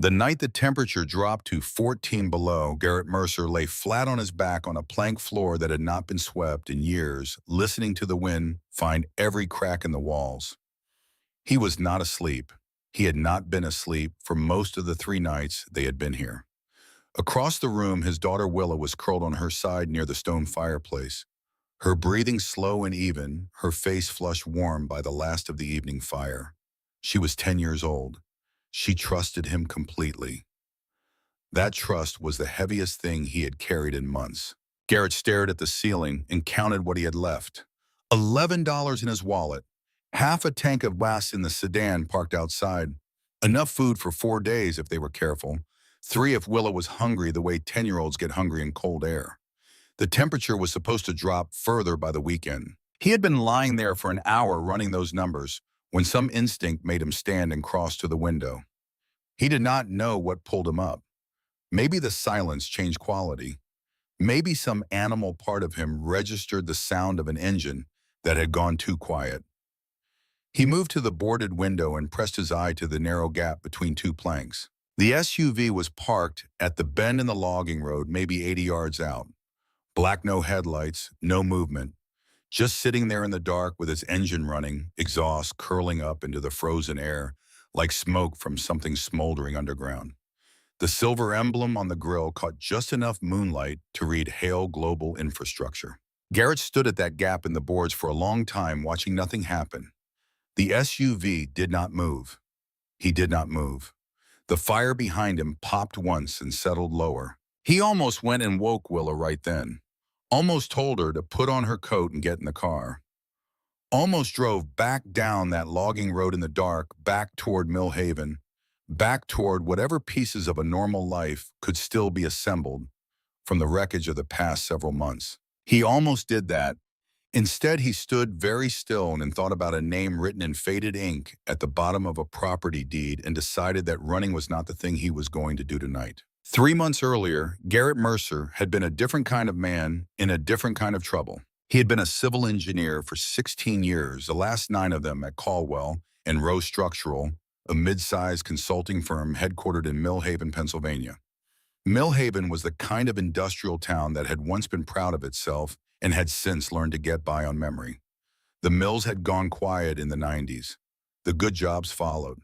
The night the temperature dropped to 14 below, Garrett Mercer lay flat on his back on a plank floor that had not been swept in years, listening to the wind find every crack in the walls. He was not asleep. He had not been asleep for most of the 3 nights they had been here. Across the room, his daughter Willa was curled on her side near the stone fireplace, her breathing slow and even, her face flushed warm by the last of the evening fire. She was 10 years old. She trusted him completely. That trust was the heaviest thing he had carried in months. Garrett stared at the ceiling and counted what he had left. $11 in his wallet, half a tank of gas in the sedan parked outside, enough food for 4 days if they were careful, 3 if Willa was hungry the way 10-year-olds get hungry in cold air. The temperature was supposed to drop further by the weekend. He had been lying there for an hour running those numbers when some instinct made him stand and cross to the window. He did not know what pulled him up. Maybe the silence changed quality. Maybe some animal part of him registered the sound of an engine that had gone too quiet. He moved to the boarded window and pressed his eye to the narrow gap between 2 planks. The SUV was parked at the bend in the logging road, maybe 80 yards out. Black, no headlights, no movement. Just sitting there in the dark with its engine running, exhaust curling up into the frozen air like smoke from something smoldering underground. The silver emblem on the grille caught just enough moonlight to read Hail Global Infrastructure. Garrett stood at that gap in the boards for a long time, watching nothing happen. The SUV did not move. He did not move. The fire behind him popped once and settled lower. He almost went and woke Willa right then. Almost told her to put on her coat and get in the car. Almost drove back down that logging road in the dark, back toward Mill Haven, back toward whatever pieces of a normal life could still be assembled from the wreckage of the past several months. He almost did that. Instead, he stood very still and thought about a name written in faded ink at the bottom of a property deed and decided that running was not the thing he was going to do tonight. 3 months earlier, Garrett Mercer had been a different kind of man in a different kind of trouble. He had been a civil engineer for 16 years, the last 9 of them at Caldwell and Rowe Structural, a mid-sized consulting firm headquartered in Mill Haven, Pennsylvania. Mill Haven was the kind of industrial town that had once been proud of itself and had since learned to get by on memory. The mills had gone quiet in the 90s. The good jobs followed.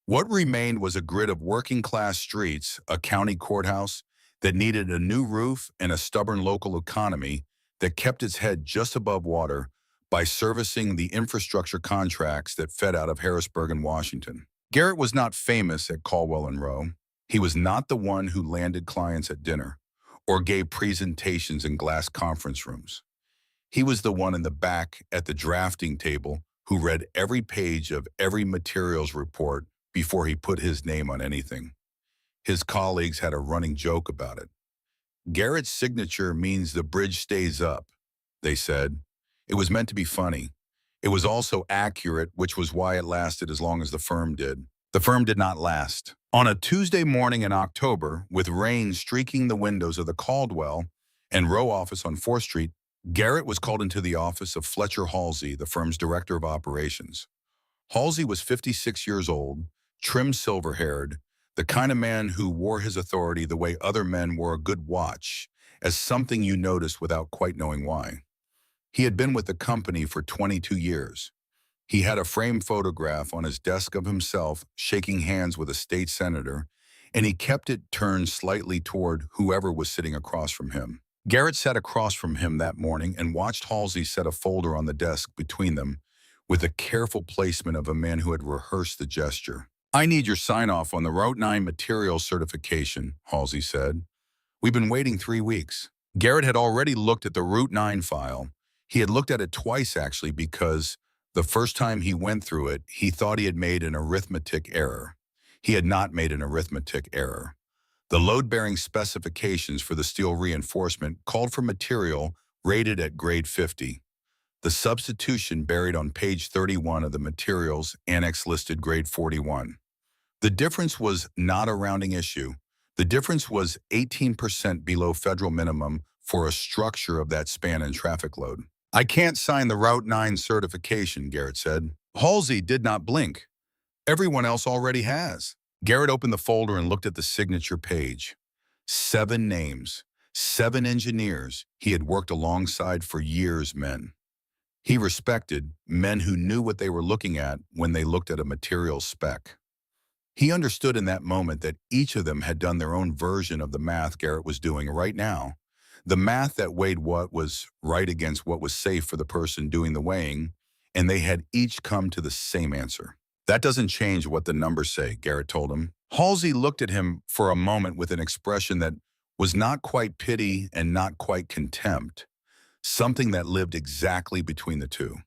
What remained was a grid of working-class streets, a county courthouse that needed a new roof, and a stubborn local economy that kept its head just above water by servicing the infrastructure contracts that fed out of Harrisburg and Washington. Garrett was not famous at Caldwell and Rowe. He was not the one who landed clients at dinner or gave presentations in glass conference rooms. He was the one in the back at the drafting table who read every page of every materials report before he put his name on anything. His colleagues had a running joke about it. Garrett's signature means the bridge stays up, they said. It was meant to be funny. It was also accurate, which was why it lasted as long as the firm did. The firm did not last. On a Tuesday morning in October, with rain streaking the windows of the Caldwell and Rowe office on 4th Street, Garrett was called into the office of Fletcher Halsey, the firm's director of operations. Halsey was 56 years old, trim silver-haired, the kind of man who wore his authority the way other men wore a good watch, as something you noticed without quite knowing why. He had been with the company for 22 years. He had a framed photograph on his desk of himself shaking hands with a state senator, and he kept it turned slightly toward whoever was sitting across from him. Garrett sat across from him that morning and watched Halsey set a folder on the desk between them with the careful placement of a man who had rehearsed the gesture. "I need your sign-off on the Route 9 materials certification," Halsey said. "We've been waiting 3 weeks." Garrett had already looked at the Route 9 file. He had looked at it twice, actually, because the first time he went through it, he thought he had made an arithmetic error. He had not made an arithmetic error. The load-bearing specifications for the steel reinforcement called for material rated at grade 50. The substitution buried on page 31 of the materials annex listed grade 41. The difference was not a rounding issue. The difference was 18% below federal minimum for a structure of that span and traffic load. "I can't sign the Route 9 certification," Garrett said. Halsey did not blink. "Everyone else already has." Garrett opened the folder and looked at the signature page. 7 names, 7 engineers he had worked alongside for years, men. He respected men who knew what they were looking at when they looked at a material spec. He understood in that moment that each of them had done their own version of the math Garrett was doing right now. The math that weighed what was right against what was safe for the person doing the weighing, and they had each come to the same answer. That doesn't change what the numbers say, Garrett told him. Halsey looked at him for a moment with an expression that was not quite pity and not quite contempt, something that lived exactly between the two.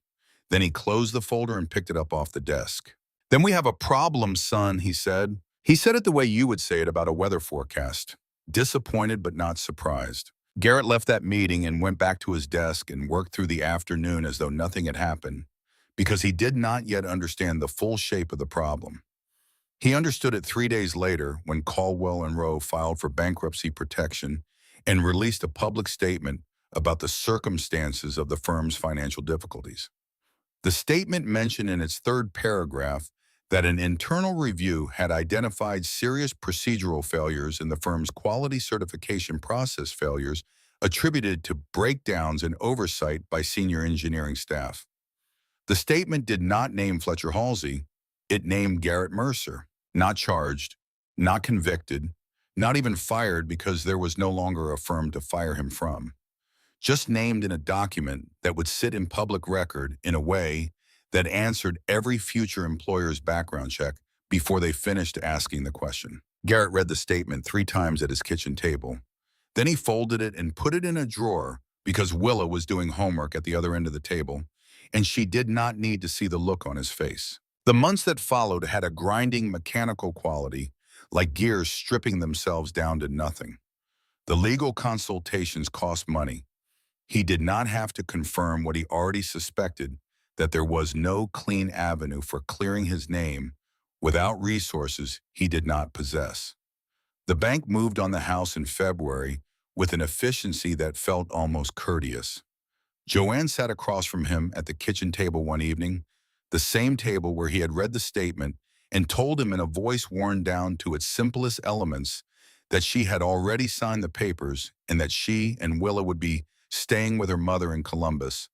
Then he closed the folder and picked it up off the desk. Then we have a problem, son, he said. He said it the way you would say it about a weather forecast. Disappointed but not surprised. Garrett left that meeting and went back to his desk and worked through the afternoon as though nothing had happened, because he did not yet understand the full shape of the problem. He understood it 3 days later when Caldwell and Rowe filed for bankruptcy protection and released a public statement about the circumstances of the firm's financial difficulties. The statement mentioned in its third paragraph that an internal review had identified serious procedural failures in the firm's quality certification process, failures attributed to breakdowns and oversight by senior engineering staff. The statement did not name Fletcher Halsey. It named Garrett Mercer, not charged, not convicted, not even fired because there was no longer a firm to fire him from. Just named in a document that would sit in public record in a way that answered every future employer's background check before they finished asking the question. Garrett read the statement 3 times at his kitchen table. Then he folded it and put it in a drawer because Willa was doing homework at the other end of the table, and she did not need to see the look on his face. The months that followed had a grinding mechanical quality, like gears stripping themselves down to nothing. The legal consultations cost money. He did not have to confirm what he already suspected, that there was no clean avenue for clearing his name without resources he did not possess. The bank moved on the house in February with an efficiency that felt almost courteous. Joanne sat across from him at the kitchen table one evening, the same table where he had read the statement, and told him in a voice worn down to its simplest elements that she had already signed the papers and that she and Willa would be staying with her mother in Columbus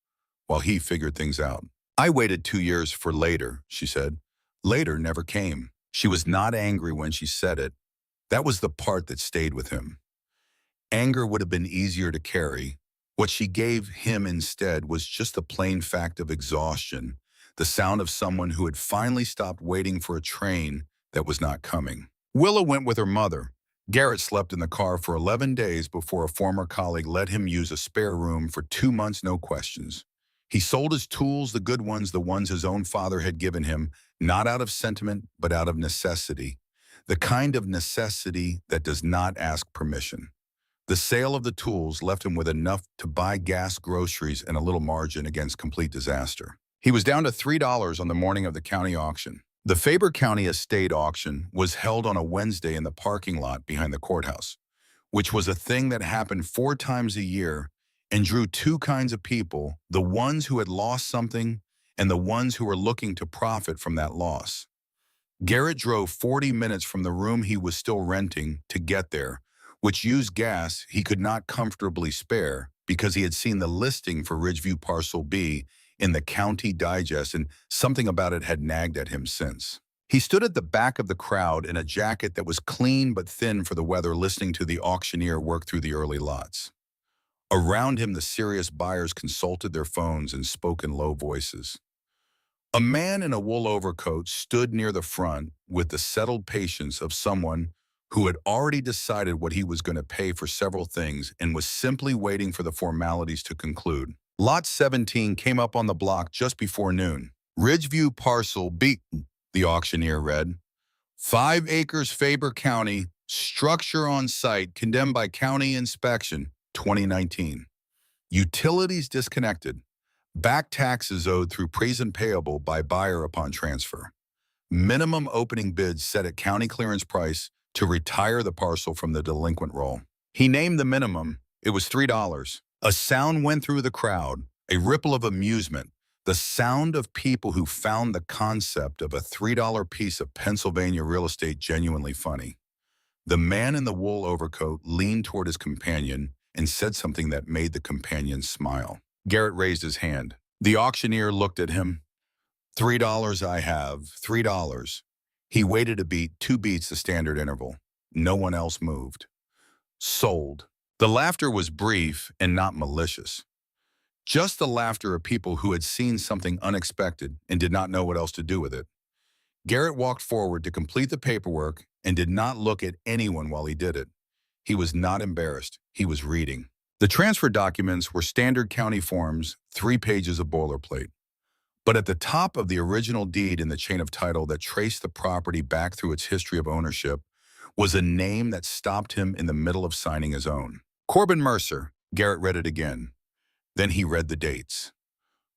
while he figured things out. I waited 2 years for later, she said. Later never came. She was not angry when she said it. That was the part that stayed with him. Anger would have been easier to carry. What she gave him instead was just the plain fact of exhaustion, the sound of someone who had finally stopped waiting for a train that was not coming. Willa went with her mother. Garrett slept in the car for 11 days before a former colleague let him use a spare room for 2 months, no questions. He sold his tools, the good ones, the ones his own father had given him, not out of sentiment, but out of necessity. The kind of necessity that does not ask permission. The sale of the tools left him with enough to buy gas, groceries, and a little margin against complete disaster. He was down to $3 on the morning of the county auction. The Faber County Estate auction was held on a Wednesday in the parking lot behind the courthouse, which was a thing that happened 4 times a year and drew 2 kinds of people, the ones who had lost something and the ones who were looking to profit from that loss. Garrett drove 40 minutes from the room he was still renting to get there, which used gas he could not comfortably spare because he had seen the listing for Ridgeview Parcel B in the County Digest, and something about it had nagged at him since. He stood at the back of the crowd in a jacket that was clean but thin for the weather, listening to the auctioneer work through the early lots. Around him, the serious buyers consulted their phones and spoke in low voices. A man in a wool overcoat stood near the front with the settled patience of someone who had already decided what he was going to pay for several things and was simply waiting for the formalities to conclude. Lot 17 came up on the block just before noon. Ridgeview Parcel B, the auctioneer read. 5 acres, Faber County, structure on site, condemned by county inspection, 2019. Utilities disconnected. Back taxes owed through present payable by buyer upon transfer. Minimum opening bids set at county clearance price to retire the parcel from the delinquent roll. He named the minimum. It was $3. A sound went through the crowd, a ripple of amusement, The sound of people who found the concept of a $3 piece of Pennsylvania real estate genuinely funny. The man in the wool overcoat leaned toward his companion and said something that made the companion smile. Garrett raised his hand. The auctioneer looked at him. $3 I have, $3. He waited a beat, 2 beats the standard interval. No one else moved. Sold. The laughter was brief and not malicious. Just the laughter of people who had seen something unexpected and did not know what else to do with it. Garrett walked forward to complete the paperwork and did not look at anyone while he did it. He was not embarrassed. He was reading. The transfer documents were standard county forms, 3 pages of boilerplate. But at the top of the original deed in the chain of title that traced the property back through its history of ownership was a name that stopped him in the middle of signing his own. Corbin Mercer. Garrett read it again. Then he read the dates.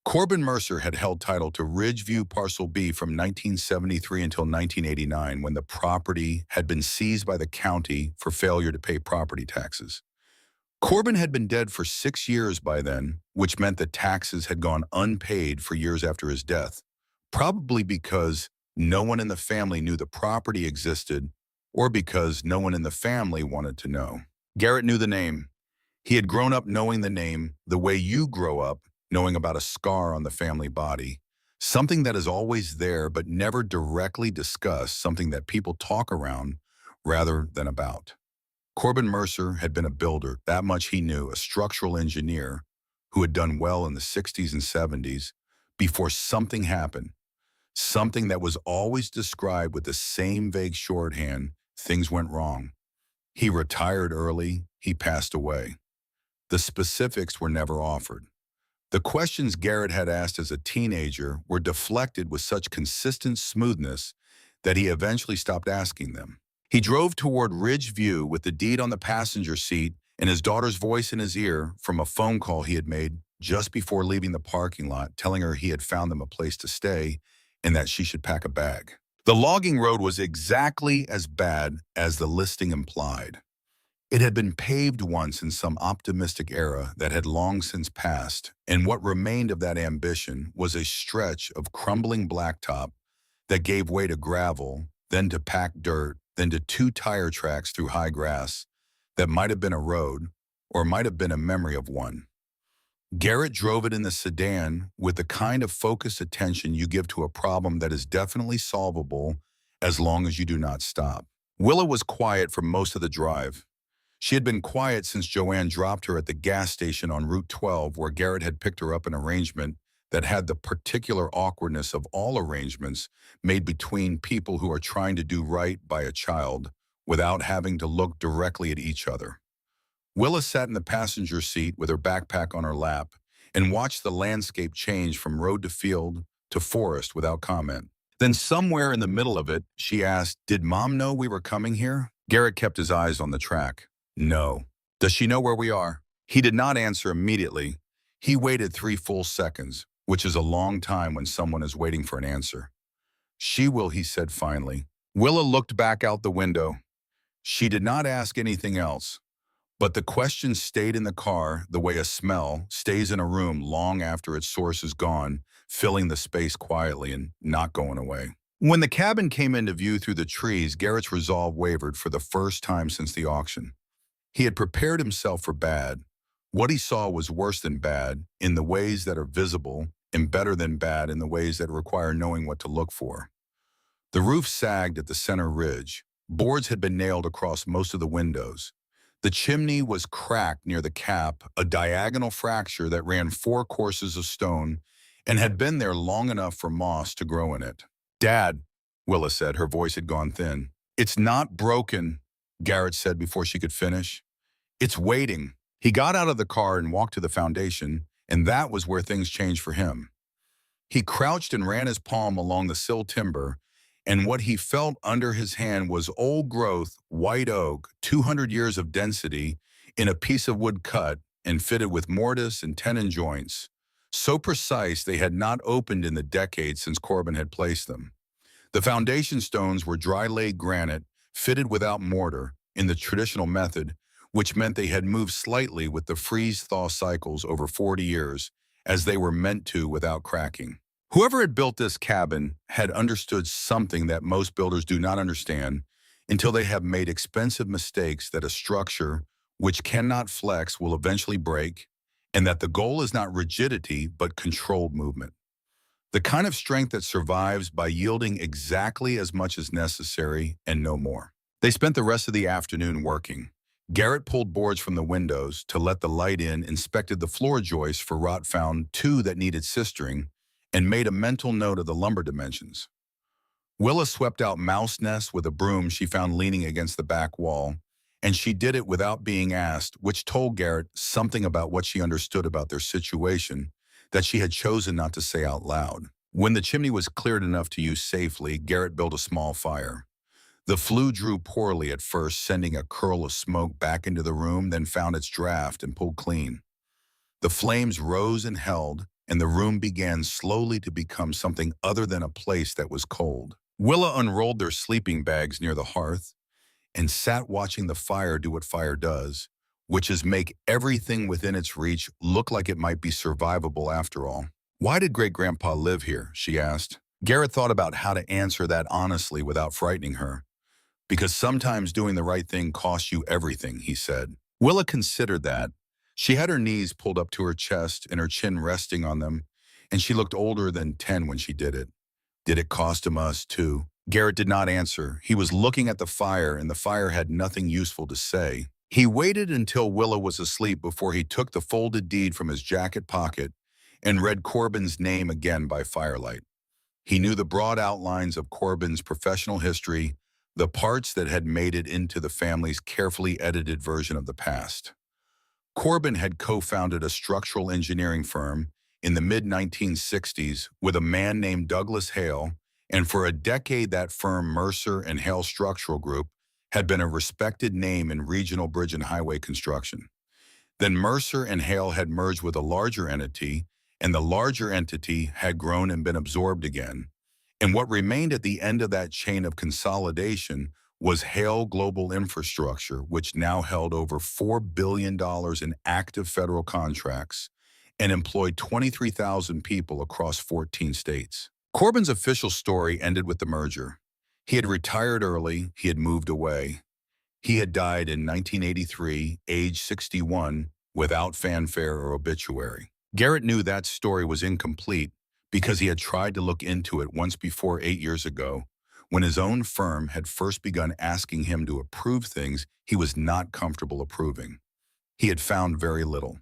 Corbin Mercer had held title to Ridgeview Parcel B from 1973 until 1989, when the property had been seized by the county for failure to pay property taxes. Corbin had been dead for 6 years by then, which meant that taxes had gone unpaid for years after his death, probably because no one in the family knew the property existed or because no one in the family wanted to know. Garrett knew the name. He had grown up knowing the name the way you grow up knowing about a scar on the family body, something that is always there but never directly discussed, something that people talk around rather than about. Corbin Mercer had been a builder, that much he knew, a structural engineer who had done well in the 60s and 70s before something happened, something that was always described with the same vague shorthand: things went wrong. He retired early, he passed away. The specifics were never offered. The questions Garrett had asked as a teenager were deflected with such consistent smoothness that he eventually stopped asking them. He drove toward Ridgeview with the deed on the passenger seat and his daughter's voice in his ear from a phone call he had made just before leaving the parking lot, telling her he had found them a place to stay and that she should pack a bag. The logging road was exactly as bad as the listing implied. It had been paved once in some optimistic era that had long since passed, and what remained of that ambition was a stretch of crumbling blacktop that gave way to gravel, then to packed dirt, then to 2 tire tracks through high grass that might have been a road or might have been a memory of one. Garrett drove it in the sedan with the kind of focused attention you give to a problem that is definitely solvable as long as you do not stop. Willa was quiet for most of the drive. She had been quiet since Joanne dropped her at the gas station on Route 12, where Garrett had picked her up an arrangement that had the particular awkwardness of all arrangements made between people who are trying to do right by a child without having to look directly at each other. Willa sat in the passenger seat with her backpack on her lap and watched the landscape change from road to field to forest without comment. Then somewhere in the middle of it, she asked, "Did Mom know we were coming here?" Garrett kept his eyes on the track. "No." "Does she know where we are?" He did not answer immediately. He waited 3 full seconds, which is a long time when someone is waiting for an answer. "She will," he said finally. Willa looked back out the window. She did not ask anything else, but the question stayed in the car the way a smell stays in a room long after its source is gone, filling the space quietly and not going away. When the cabin came into view through the trees, Garrett's resolve wavered for the first time since the auction. He had prepared himself for bad. What he saw was worse than bad in the ways that are visible and better than bad in the ways that require knowing what to look for. The roof sagged at the center ridge. Boards had been nailed across most of the windows. The chimney was cracked near the cap, a diagonal fracture that ran 4 courses of stone and had been there long enough for moss to grow in it. "Dad," Willa said, her voice had gone thin. "It's not broken," Garrett said before she could finish. "It's waiting." He got out of the car and walked to the foundation, and that was where things changed for him. He crouched and ran his palm along the sill timber, and what he felt under his hand was old-growth, white oak, 200 years of density in a piece of wood cut and fitted with mortise and tenon joints, so precise they had not opened in the decades since Corbin had placed them. The foundation stones were dry-laid granite, fitted without mortar, in the traditional method, which meant they had moved slightly with the freeze-thaw cycles over 40 years, as they were meant to without cracking. Whoever had built this cabin had understood something that most builders do not understand until they have made expensive mistakes, that a structure which cannot flex will eventually break, and that the goal is not rigidity but controlled movement. The kind of strength that survives by yielding exactly as much as necessary and no more. They spent the rest of the afternoon working. Garrett pulled boards from the windows to let the light in, inspected the floor joists for rot, found two that needed sistering, and made a mental note of the lumber dimensions. Willa swept out mouse nests with a broom she found leaning against the back wall, and she did it without being asked, which told Garrett something about what she understood about their situation that she had chosen not to say out loud. When the chimney was cleared enough to use safely, Garrett built a small fire. The flue drew poorly at first, sending a curl of smoke back into the room, then found its draft and pulled clean. The flames rose and held, and the room began slowly to become something other than a place that was cold. Willa unrolled their sleeping bags near the hearth and sat watching the fire do what fire does, which is make everything within its reach look like it might be survivable after all. "Why did Great-Grandpa live here?" she asked. Garrett thought about how to answer that honestly without frightening her. "Because sometimes doing the right thing costs you everything," he said. Willa considered that. She had her knees pulled up to her chest and her chin resting on them, and she looked older than 10 when she did it. "Did it cost him us, too?" Garrett did not answer. He was looking at the fire, and the fire had nothing useful to say. He waited until Willa was asleep before he took the folded deed from his jacket pocket and read Corbin's name again by firelight. He knew the broad outlines of Corbin's professional history, the parts that had made it into the family's carefully edited version of the past. Corbin had co-founded a structural engineering firm in the mid-1960s with a man named Douglas Hale, and for a decade that firm, Mercer and Hale Structural Group, had been a respected name in regional bridge and highway construction. Then Mercer and Hale had merged with a larger entity, and the larger entity had grown and been absorbed again. And what remained at the end of that chain of consolidation was Hale Global Infrastructure, which now held over $4 billion in active federal contracts and employed 23,000 people across 14 states. Corbin's official story ended with the merger. He had retired early, he had moved away. He had died in 1983, age 61, without fanfare or obituary. Garrett knew that story was incomplete because he had tried to look into it once before 8 years ago, when his own firm had first begun asking him to approve things he was not comfortable approving. He had found very little,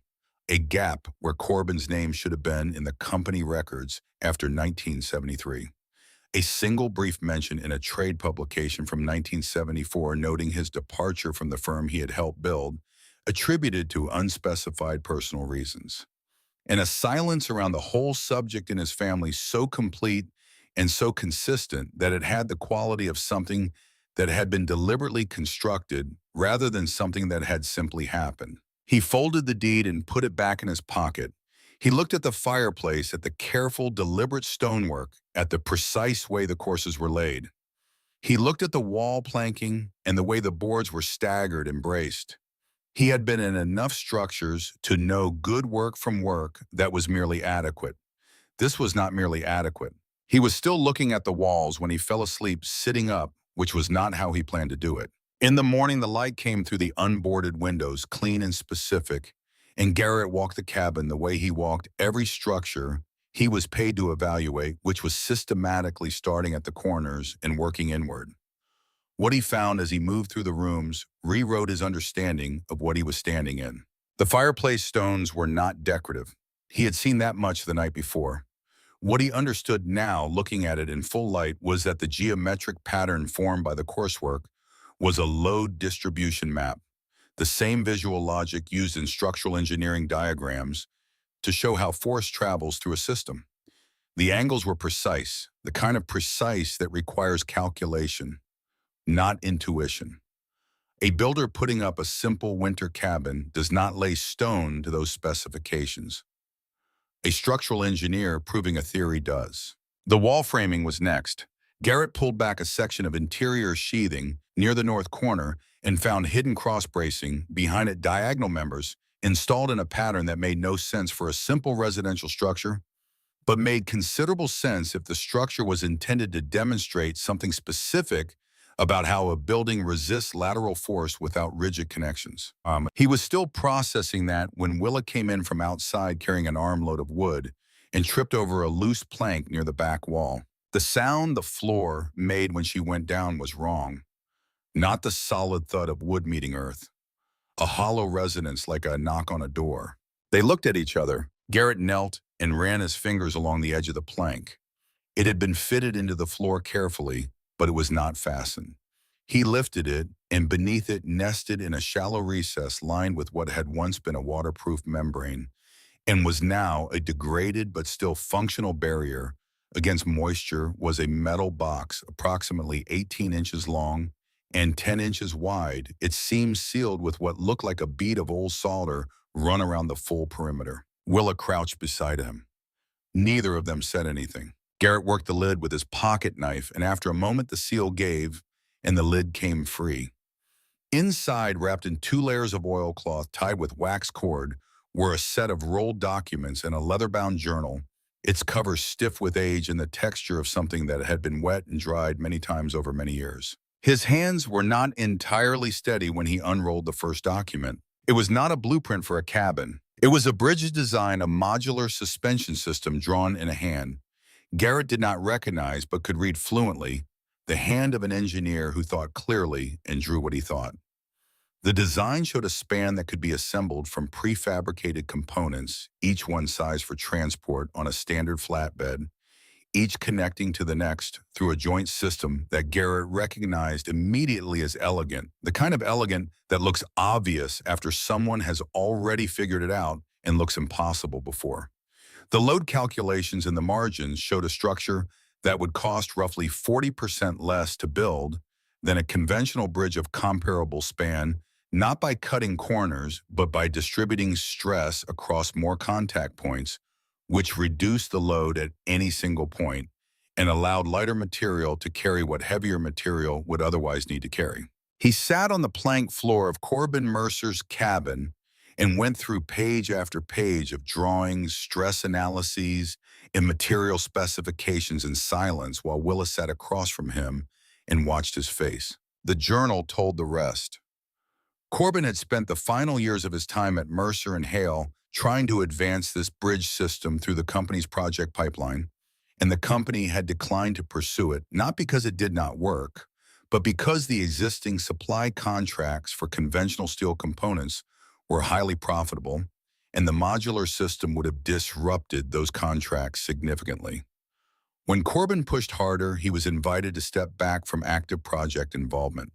a gap where Corbin's name should have been in the company records after 1973. A single brief mention in a trade publication from 1974 noting his departure from the firm he had helped build, attributed to unspecified personal reasons. And a silence around the whole subject in his family so complete and so consistent that it had the quality of something that had been deliberately constructed rather than something that had simply happened. He folded the deed and put it back in his pocket. He looked at the fireplace, at the careful, deliberate stonework, at the precise way the courses were laid. He looked at the wall planking and the way the boards were staggered and braced. He had been in enough structures to know good work from work that was merely adequate. This was not merely adequate. He was still looking at the walls when he fell asleep sitting up, which was not how he planned to do it. In the morning, the light came through the unboarded windows, clean and specific, and Garrett walked the cabin the way he walked every structure he was paid to evaluate, which was systematically starting at the corners and working inward. What he found as he moved through the rooms rewrote his understanding of what he was standing in. The fireplace stones were not decorative. He had seen that much the night before. What he understood now, looking at it in full light, was that the geometric pattern formed by the coursework was a load distribution map, the same visual logic used in structural engineering diagrams to show how force travels through a system. The angles were precise, the kind of precise that requires calculation, not intuition. A builder putting up a simple winter cabin does not lay stone to those specifications. A structural engineer proving a theory does. The wall framing was next. Garrett pulled back a section of interior sheathing near the north corner and found hidden cross bracing behind it, diagonal members installed in a pattern that made no sense for a simple residential structure, but made considerable sense if the structure was intended to demonstrate something specific about how a building resists lateral force without rigid connections. He was still processing that when Willa came in from outside carrying an armload of wood and tripped over a loose plank near the back wall. The sound the floor made when she went down was wrong, not the solid thud of wood meeting earth, a hollow resonance like a knock on a door. They looked at each other. Garrett knelt and ran his fingers along the edge of the plank. It had been fitted into the floor carefully, but it was not fastened. He lifted it, and beneath it, nested in a shallow recess lined with what had once been a waterproof membrane and was now a degraded but still functional barrier against moisture, was a metal box approximately 18 inches long and 10 inches wide. Its seams sealed with what looked like a bead of old solder run around the full perimeter. Willa crouched beside him. Neither of them said anything. Garrett worked the lid with his pocket knife, and after a moment the seal gave and the lid came free. Inside, wrapped in 2 layers of oilcloth tied with wax cord, were a set of rolled documents and a leather-bound journal, its cover stiff with age and the texture of something that had been wet and dried many times over many years. His hands were not entirely steady when he unrolled the first document. It was not a blueprint for a cabin. It was a bridge design, a modular suspension system drawn in a hand Garrett did not recognize but could read fluently, the hand of an engineer who thought clearly and drew what he thought. The design showed a span that could be assembled from prefabricated components, each one sized for transport on a standard flatbed, each connecting to the next through a joint system that Garrett recognized immediately as elegant, the kind of elegant that looks obvious after someone has already figured it out and looks impossible before. The load calculations in the margins showed a structure that would cost roughly 40% less to build than a conventional bridge of comparable span, not by cutting corners, but by distributing stress across more contact points, which reduced the load at any single point and allowed lighter material to carry what heavier material would otherwise need to carry. He sat on the plank floor of Corbin Mercer's cabin and went through page after page of drawings, stress analyses, and material specifications in silence while Willa sat across from him and watched his face. The journal told the rest. Corbin had spent the final years of his time at Mercer and Hale trying to advance this bridge system through the company's project pipeline, and the company had declined to pursue it, not because it did not work, but because the existing supply contracts for conventional steel components were highly profitable, and the modular system would have disrupted those contracts significantly. When Corbin pushed harder, he was invited to step back from active project involvement.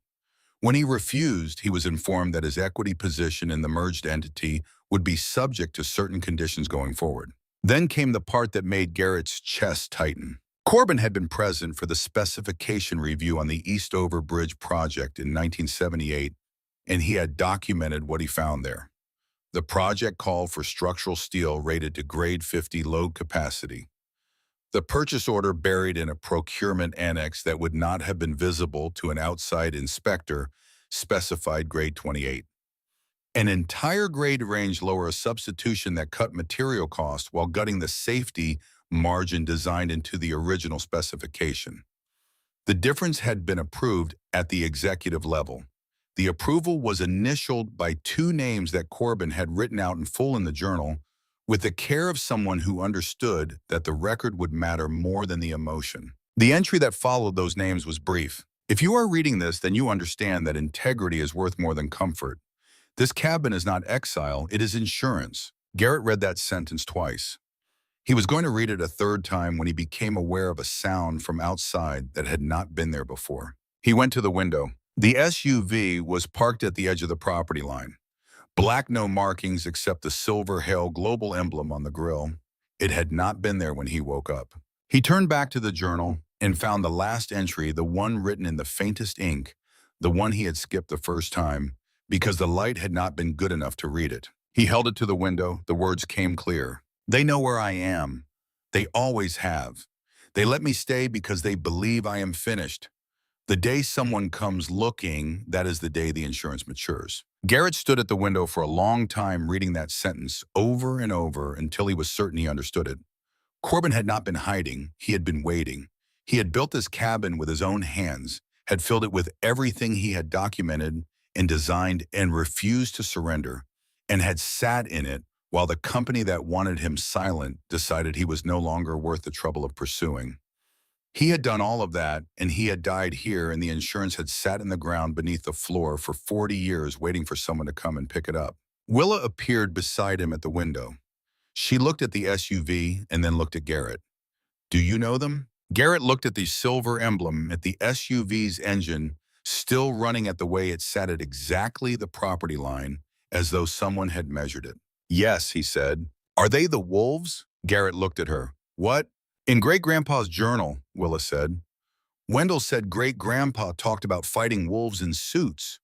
When he refused, he was informed that his equity position in the merged entity would be subject to certain conditions going forward. Then came the part that made Garrett's chest tighten. Corbin had been present for the specification review on the Eastover Bridge project in 1978, and he had documented what he found there. The project called for structural steel rated to grade 50 load capacity. The purchase order buried in a procurement annex that would not have been visible to an outside inspector specified grade 28. An entire grade range lower, a substitution that cut material costs while gutting the safety margin designed into the original specification. The difference had been approved at the executive level. The approval was initialed by 2 names that Corbin had written out in full in the journal, with the care of someone who understood that the record would matter more than the emotion. The entry that followed those names was brief. If you are reading this, then you understand that integrity is worth more than comfort. This cabin is not exile, it is insurance. Garrett read that sentence twice. He was going to read it a third time when he became aware of a sound from outside that had not been there before. He went to the window. The SUV was parked at the edge of the property line. Black, no markings except the silver Hale Global emblem on the grille. It had not been there when he woke up. He turned back to the journal and found the last entry, the one written in the faintest ink, the one he had skipped the first time, because the light had not been good enough to read it. He held it to the window. The words came clear. They know where I am. They always have. They let me stay because they believe I am finished. The day someone comes looking, that is the day the insurance matures. Garrett stood at the window for a long time reading that sentence over and over until he was certain he understood it. Corbin had not been hiding, he had been waiting. He had built this cabin with his own hands, had filled it with everything he had documented and designed and refused to surrender, and had sat in it while the company that wanted him silent decided he was no longer worth the trouble of pursuing. He had done all of that, and he had died here, and the insurance had sat in the ground beneath the floor for 40 years waiting for someone to come and pick it up. Willa appeared beside him at the window. She looked at the SUV and then looked at Garrett. Do you know them? Garrett looked at the silver emblem at the SUV's engine, still running at the way it sat at exactly the property line, as though someone had measured it. Yes, he said. Are they the wolves? Garrett looked at her. What? In Great-Grandpa's journal, Willa said. Wendell said Great-Grandpa talked about fighting wolves in suits.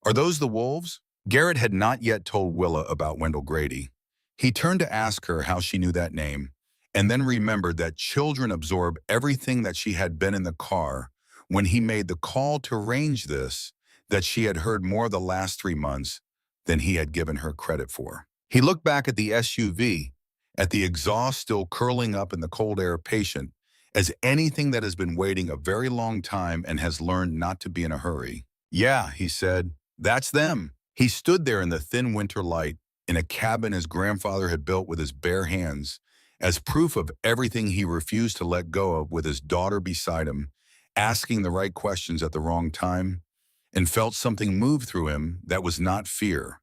Are those the wolves? Garrett had not yet told Willa about Wendell Grady. He turned to ask her how she knew that name, and then remembered that children absorb everything that she had been in the car when he made the call to arrange this, that she had heard more the last 3 months than he had given her credit for. He looked back at the SUV, at the exhaust still curling up in the cold air patient, as anything that has been waiting a very long time and has learned not to be in a hurry. Yeah, he said, that's them. He stood there in the thin winter light, in a cabin his grandfather had built with his bare hands, as proof of everything he refused to let go of, with his daughter beside him, asking the right questions at the wrong time, and felt something move through him that was not fear,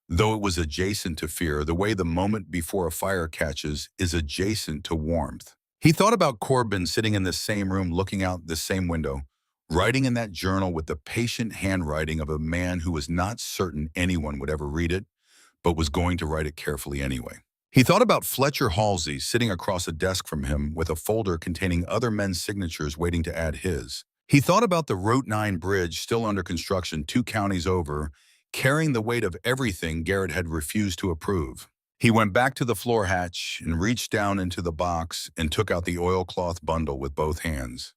though it was adjacent to fear, the way the moment before a fire catches is adjacent to warmth. He thought about Corbin sitting in the same room looking out the same window, writing in that journal with the patient handwriting of a man who was not certain anyone would ever read it, but was going to write it carefully anyway. He thought about Fletcher Halsey sitting across a desk from him with a folder containing other men's signatures waiting to add his. He thought about the Route 9 bridge still under construction 2 counties over, carrying the weight of everything Garrett had refused to approve. He went back to the floor hatch and reached down into the box and took out the oilcloth bundle with both hands.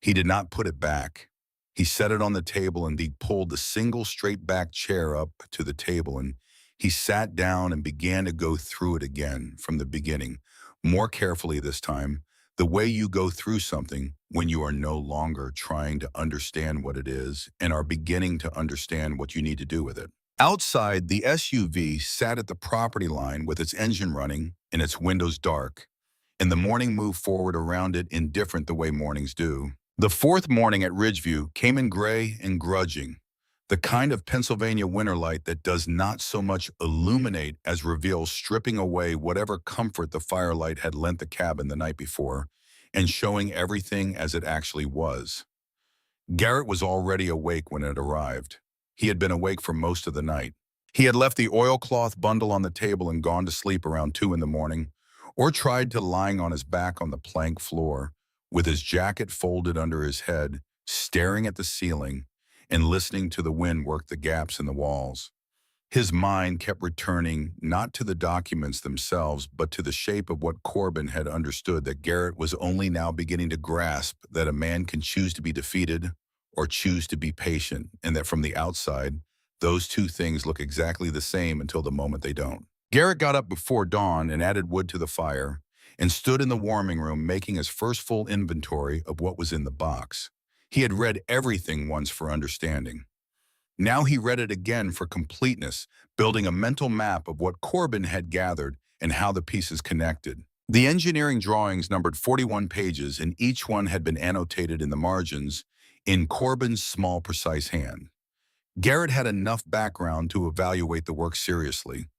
He did not put it back. He set it on the table and he pulled the single straight-back chair up to the table, and he sat down and began to go through it again from the beginning, more carefully this time, the way you go through something when you are no longer trying to understand what it is and are beginning to understand what you need to do with it. Outside, the SUV sat at the property line with its engine running and its windows dark, and the morning moved forward around it, indifferent the way mornings do. The fourth morning at Ridgeview came in gray and grudging, the kind of Pennsylvania winter light that does not so much illuminate as reveal, stripping away whatever comfort the firelight had lent the cabin the night before and showing everything as it actually was. Garrett was already awake when it arrived. He had been awake for most of the night. He had left the oilcloth bundle on the table and gone to sleep around 2 in the morning, or tried to lying on his back on the plank floor, with his jacket folded under his head, staring at the ceiling and listening to the wind work the gaps in the walls. His mind kept returning not to the documents themselves, but to the shape of what Corbin had understood, that Garrett was only now beginning to grasp that a man can choose to be defeated or choose to be patient, and that from the outside, those two things look exactly the same until the moment they don't. Garrett got up before dawn and added wood to the fire and stood in the warming room making his first full inventory of what was in the box. He had read everything once for understanding. Now he read it again for completeness, building a mental map of what Corbin had gathered and how the pieces connected. The engineering drawings numbered 41 pages, and each one had been annotated in the margins in Corbin's small, precise hand. Garrett had enough background to evaluate the work seriously.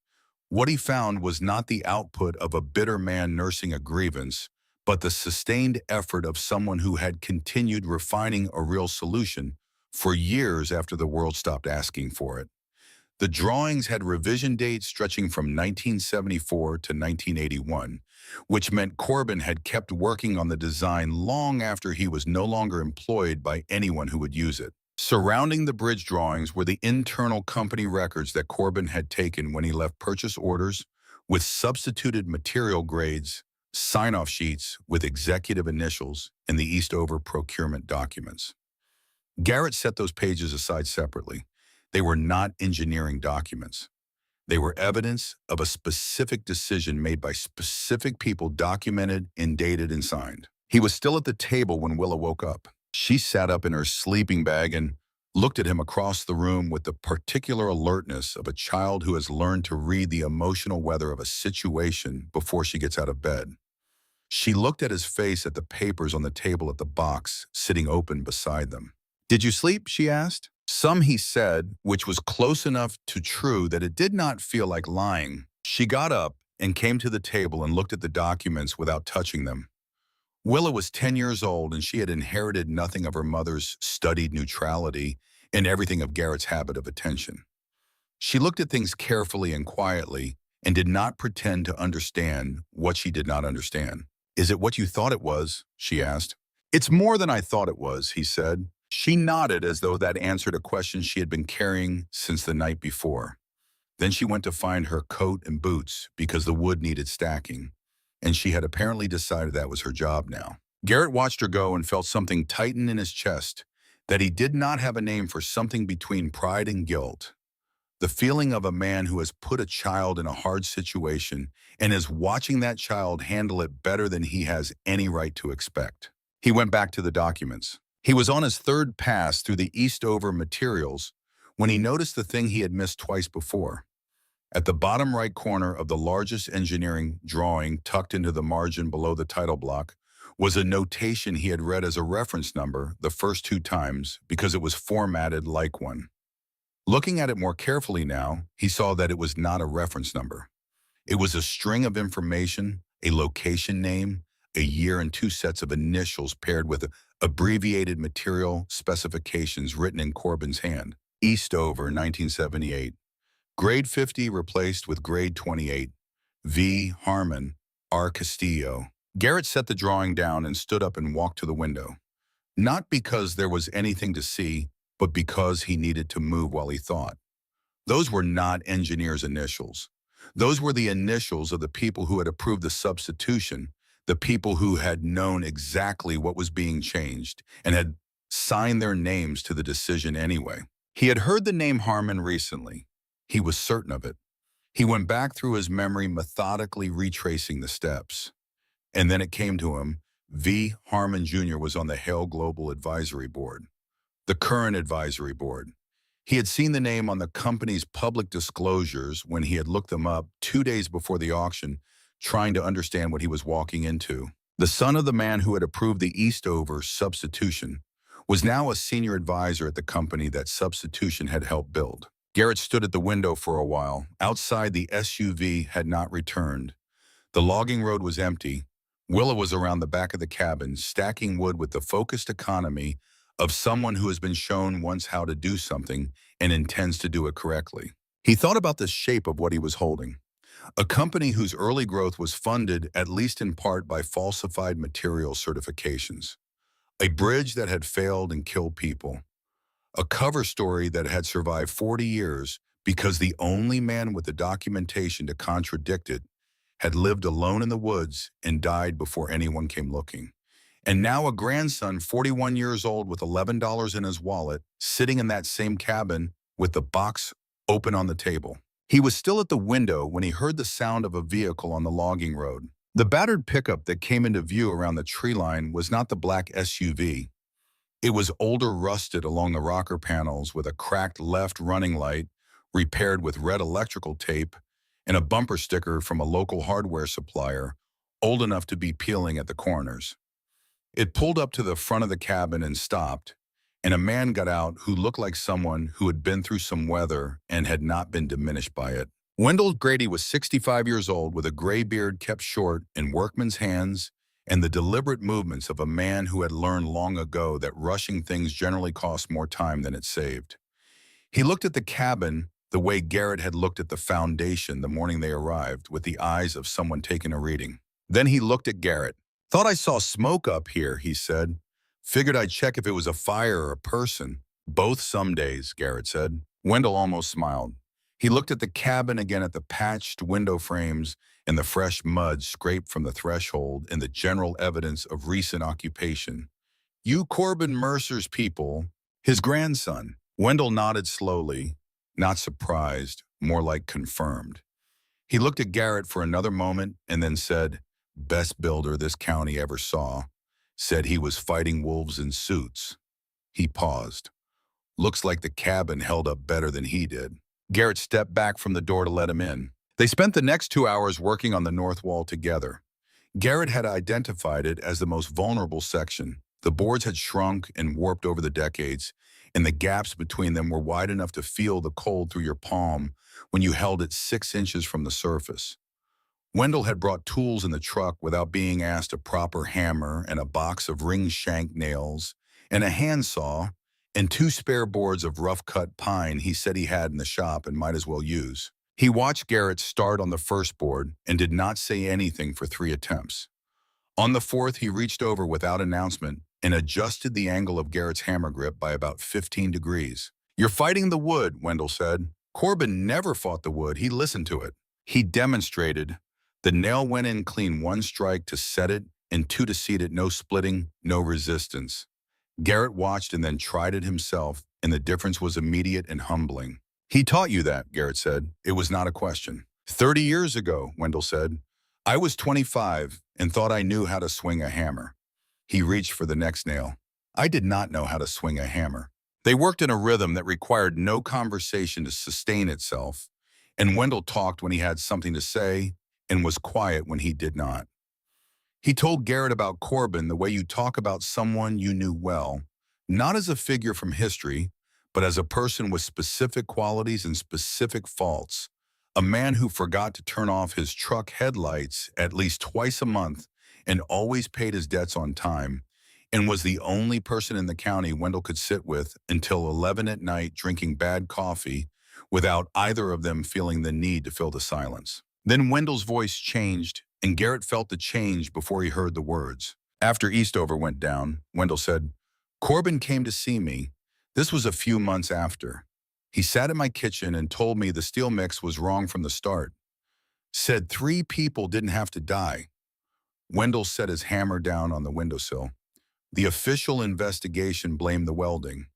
What he found was not the output of a bitter man nursing a grievance, but the sustained effort of someone who had continued refining a real solution for years after the world stopped asking for it. The drawings had revision dates stretching from 1974 to 1981, which meant Corbin had kept working on the design long after he was no longer employed by anyone who would use it. Surrounding the bridge drawings were the internal company records that Corbin had taken when he left purchase orders with substituted material grades, sign-off sheets with executive initials, and the Eastover procurement documents. Garrett set those pages aside separately. They were not engineering documents. They were evidence of a specific decision made by specific people, documented and dated and signed. He was still at the table when Willa woke up. She sat up in her sleeping bag and looked at him across the room with the particular alertness of a child who has learned to read the emotional weather of a situation before she gets out of bed. She looked at his face, at the papers on the table, at the box sitting open beside them. "Did you sleep?" she asked. Some, he said, which was close enough to true that it did not feel like lying. She got up and came to the table and looked at the documents without touching them. Willa was 10 years old, and she had inherited nothing of her mother's studied neutrality and everything of Garrett's habit of attention. She looked at things carefully and quietly and did not pretend to understand what she did not understand. "Is it what you thought it was?" she asked. "It's more than I thought it was," he said. She nodded as though that answered a question she had been carrying since the night before. Then she went to find her coat and boots because the wood needed stacking, and she had apparently decided that was her job now. Garrett watched her go and felt something tighten in his chest, that he did not have a name for, something between pride and guilt. The feeling of a man who has put a child in a hard situation and is watching that child handle it better than he has any right to expect. He went back to the documents. He was on his third pass through the Eastover materials when he noticed the thing he had missed twice before. At the bottom right corner of the largest engineering drawing, tucked into the margin below the title block, was a notation he had read as a reference number the first 2 times because it was formatted like one. Looking at it more carefully now, he saw that it was not a reference number. It was a string of information, a location name, a year, and 2 sets of initials paired with abbreviated material specifications written in Corbin's hand. Eastover, 1978. Grade 50 replaced with grade 28. V. Harmon, R. Castillo. Garrett set the drawing down and stood up and walked to the window. Not because there was anything to see, but because he needed to move while he thought. Those were not engineers' initials. Those were the initials of the people who had approved the substitution, the people who had known exactly what was being changed and had signed their names to the decision anyway. He had heard the name Harmon recently. He was certain of it. He went back through his memory, methodically retracing the steps. And then it came to him. V. Harmon Jr. was on the Hale Global Advisory Board, the current advisory board. He had seen the name on the company's public disclosures when he had looked them up 2 days before the auction, trying to understand what he was walking into. The son of the man who had approved the Eastover substitution was now a senior advisor at the company that substitution had helped build. Garrett stood at the window for a while. Outside, the SUV had not returned. The logging road was empty. Willa was around the back of the cabin, stacking wood with the focused economy of someone who has been shown once how to do something and intends to do it correctly. He thought about the shape of what he was holding. A company whose early growth was funded, at least in part, by falsified material certifications. A bridge that had failed and killed people. A cover story that had survived 40 years because the only man with the documentation to contradict it had lived alone in the woods and died before anyone came looking. And now a grandson, 41 years old, with $11 in his wallet, sitting in that same cabin with the box open on the table. He was still at the window when he heard the sound of a vehicle on the logging road. The battered pickup that came into view around the tree line was not the black SUV. It was older, rusted along the rocker panels with a cracked left running light, repaired with red electrical tape, and a bumper sticker from a local hardware supplier, old enough to be peeling at the corners. It pulled up to the front of the cabin and stopped, and a man got out who looked like someone who had been through some weather and had not been diminished by it. Wendell Grady was 65 years old with a gray beard kept short in workman's hands and the deliberate movements of a man who had learned long ago that rushing things generally cost more time than it saved. He looked at the cabin the way Garrett had looked at the foundation the morning they arrived, with the eyes of someone taking a reading. Then he looked at Garrett. "Thought I saw smoke up here," he said. "Figured I'd check if it was a fire or a person." "Both some days," Garrett said. Wendell almost smiled. He looked at the cabin again, at the patched window frames and the fresh mud scraped from the threshold and the general evidence of recent occupation. "You Corbin Mercer's people," His grandson. Wendell nodded slowly, not surprised, more like confirmed. He looked at Garrett for another moment and then said, "Best builder this county ever saw. Said he was fighting wolves in suits." He paused. "Looks like the cabin held up better than he did." Garrett stepped back from the door to let him in. They spent the next 2 hours working on the north wall together. Garrett had identified it as the most vulnerable section. The boards had shrunk and warped over the decades, and the gaps between them were wide enough to feel the cold through your palm when you held it 6 inches from the surface. Wendell had brought tools in the truck without being asked: a proper hammer and a box of ring-shank nails and a handsaw and 2 spare boards of rough-cut pine he said he had in the shop and might as well use. He watched Garrett start on the first board and did not say anything for 3 attempts. On the fourth, he reached over without announcement and adjusted the angle of Garrett's hammer grip by about 15 degrees. "You're fighting the wood," Wendell said. "Corbin never fought the wood. He listened to it." He demonstrated. The nail went in clean, 1 strike to set it and 2 to seat it, no splitting, no resistance. Garrett watched and then tried it himself, and the difference was immediate and humbling. "He taught you that," Garrett said. "It was not a question." 30 years ago, Wendell said. "I was 25 and thought I knew how to swing a hammer." He reached for the next nail. "I did not know how to swing a hammer." They worked in a rhythm that required no conversation to sustain itself, and Wendell talked when he had something to say and was quiet when he did not. He told Garrett about Corbin the way you talk about someone you knew well, not as a figure from history, but as a person with specific qualities and specific faults. A man who forgot to turn off his truck headlights at least twice a month and always paid his debts on time, and was the only person in the county Wendell could sit with until 11 at night drinking bad coffee without either of them feeling the need to fill the silence. Then Wendell's voice changed, and Garrett felt the change before he heard the words. After Eastover went down, Wendell said, "Corbin came to see me. This was a few months after. He sat in my kitchen and told me the steel mix was wrong from the start. Said 3 people didn't have to die." Wendell set his hammer down on the windowsill. "The official investigation blamed the welding.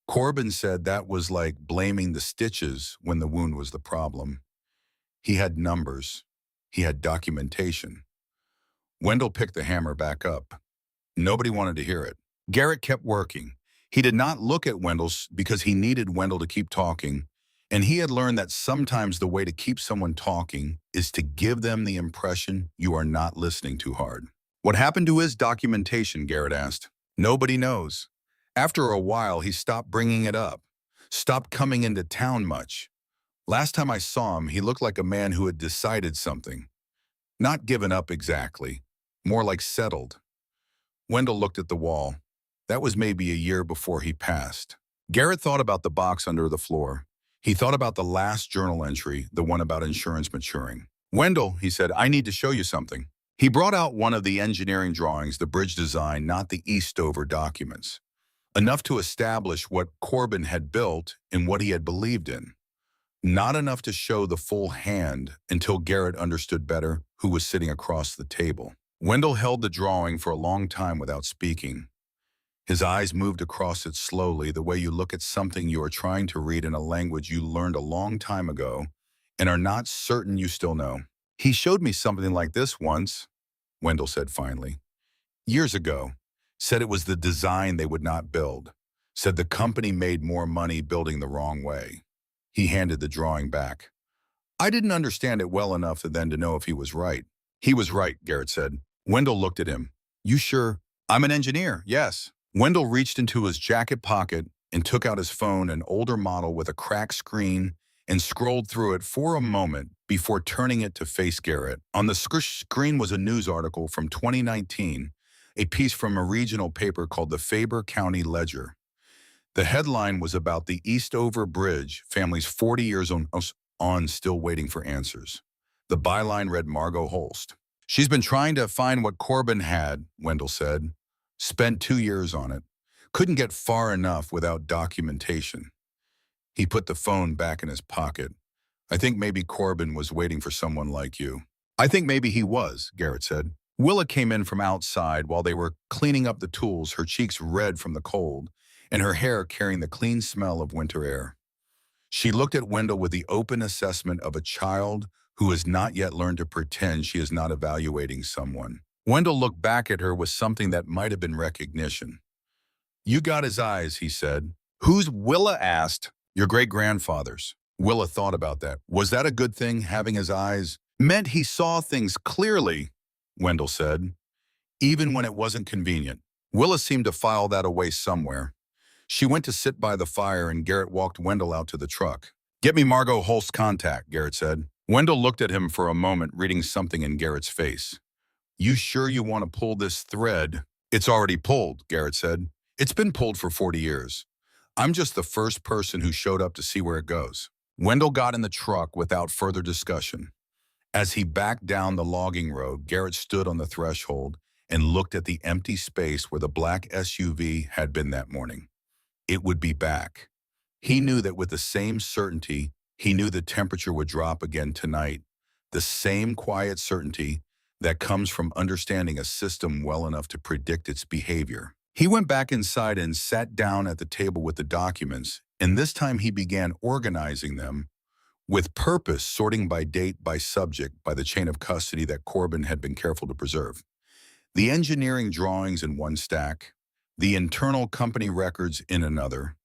Corbin said that was like blaming the stitches when the wound was the problem. He had numbers. He had documentation." Wendell picked the hammer back up. Nobody wanted to hear it. Garrett kept working. He did not look at Wendell's because he needed Wendell to keep talking, and he had learned that sometimes the way to keep someone talking is to give them the impression you are not listening too hard. "What happened to his documentation?" Garrett asked. "Nobody knows. After a while, he stopped bringing it up, stopped coming into town much. Last time I saw him, he looked like a man who had decided something. Not given up exactly, more like settled." Wendell looked at the wall. That was maybe a year before he passed. Garrett thought about the box under the floor. He thought about the last journal entry, the one about insurance maturing. "Wendell," he said, "I need to show you something." He brought out one of the engineering drawings, the bridge design, not the Eastover documents. Enough to establish what Corbin had built and what he had believed in. Not enough to show the full hand until Garrett understood better who was sitting across the table. Wendell held the drawing for a long time without speaking. His eyes moved across it slowly, the way you look at something you are trying to read in a language you learned a long time ago and are not certain you still know. "He showed me something like this once," Wendell said finally. "Years ago. Said it was the design they would not build. Said the company made more money building the wrong way." He handed the drawing back. "I didn't understand it well enough then to know if he was right." "He was right," Garrett said. Wendell looked at him. "You sure?" "I'm an engineer, yes." Wendell reached into his jacket pocket and took out his phone, an older model with a cracked screen, and scrolled through it for a moment before turning it to face Garrett. On the screen was a news article from 2019, a piece from a regional paper called the Faber County Ledger. The headline was about the Eastover Bridge, families 40 years on still waiting for answers. The byline read Margot Holst. "She's been trying to find what Corbin had," Wendell said. "Spent 2 years on it. Couldn't get far enough without documentation." He put the phone back in his pocket. "I think maybe Corbin was waiting for someone like you." "I think maybe he was," Garrett said. Willa came in from outside while they were cleaning up the tools, her cheeks red from the cold, and her hair carrying the clean smell of winter air. She looked at Wendell with the open assessment of a child who has not yet learned to pretend she is not evaluating someone. Wendell looked back at her with something that might have been recognition. "You got his eyes," he said. "Whose?" Willa asked. "Your great-grandfather's." Willa thought about that. Was that a good thing, having his eyes? Meant he saw things clearly, Wendell said, even when it wasn't convenient. Willa seemed to file that away somewhere. She went to sit by the fire and Garrett walked Wendell out to the truck. "Get me Margot Holst's contact," Garrett said. Wendell looked at him for a moment, reading something in Garrett's face. "You sure you want to pull this thread?" "It's already pulled," Garrett said. "It's been pulled for 40 years. I'm just the first person who showed up to see where it goes." Wendell got in the truck without further discussion. As he backed down the logging road, Garrett stood on the threshold and looked at the empty space where the black SUV had been that morning. It would be back. He knew that with the same certainty, he knew the temperature would drop again tonight, the same quiet certainty that comes from understanding a system well enough to predict its behavior. He went back inside and sat down at the table with the documents, and this time he began organizing them with purpose, sorting by date, by subject, by the chain of custody that Corbin had been careful to preserve. The engineering drawings in one stack, the internal company records in another,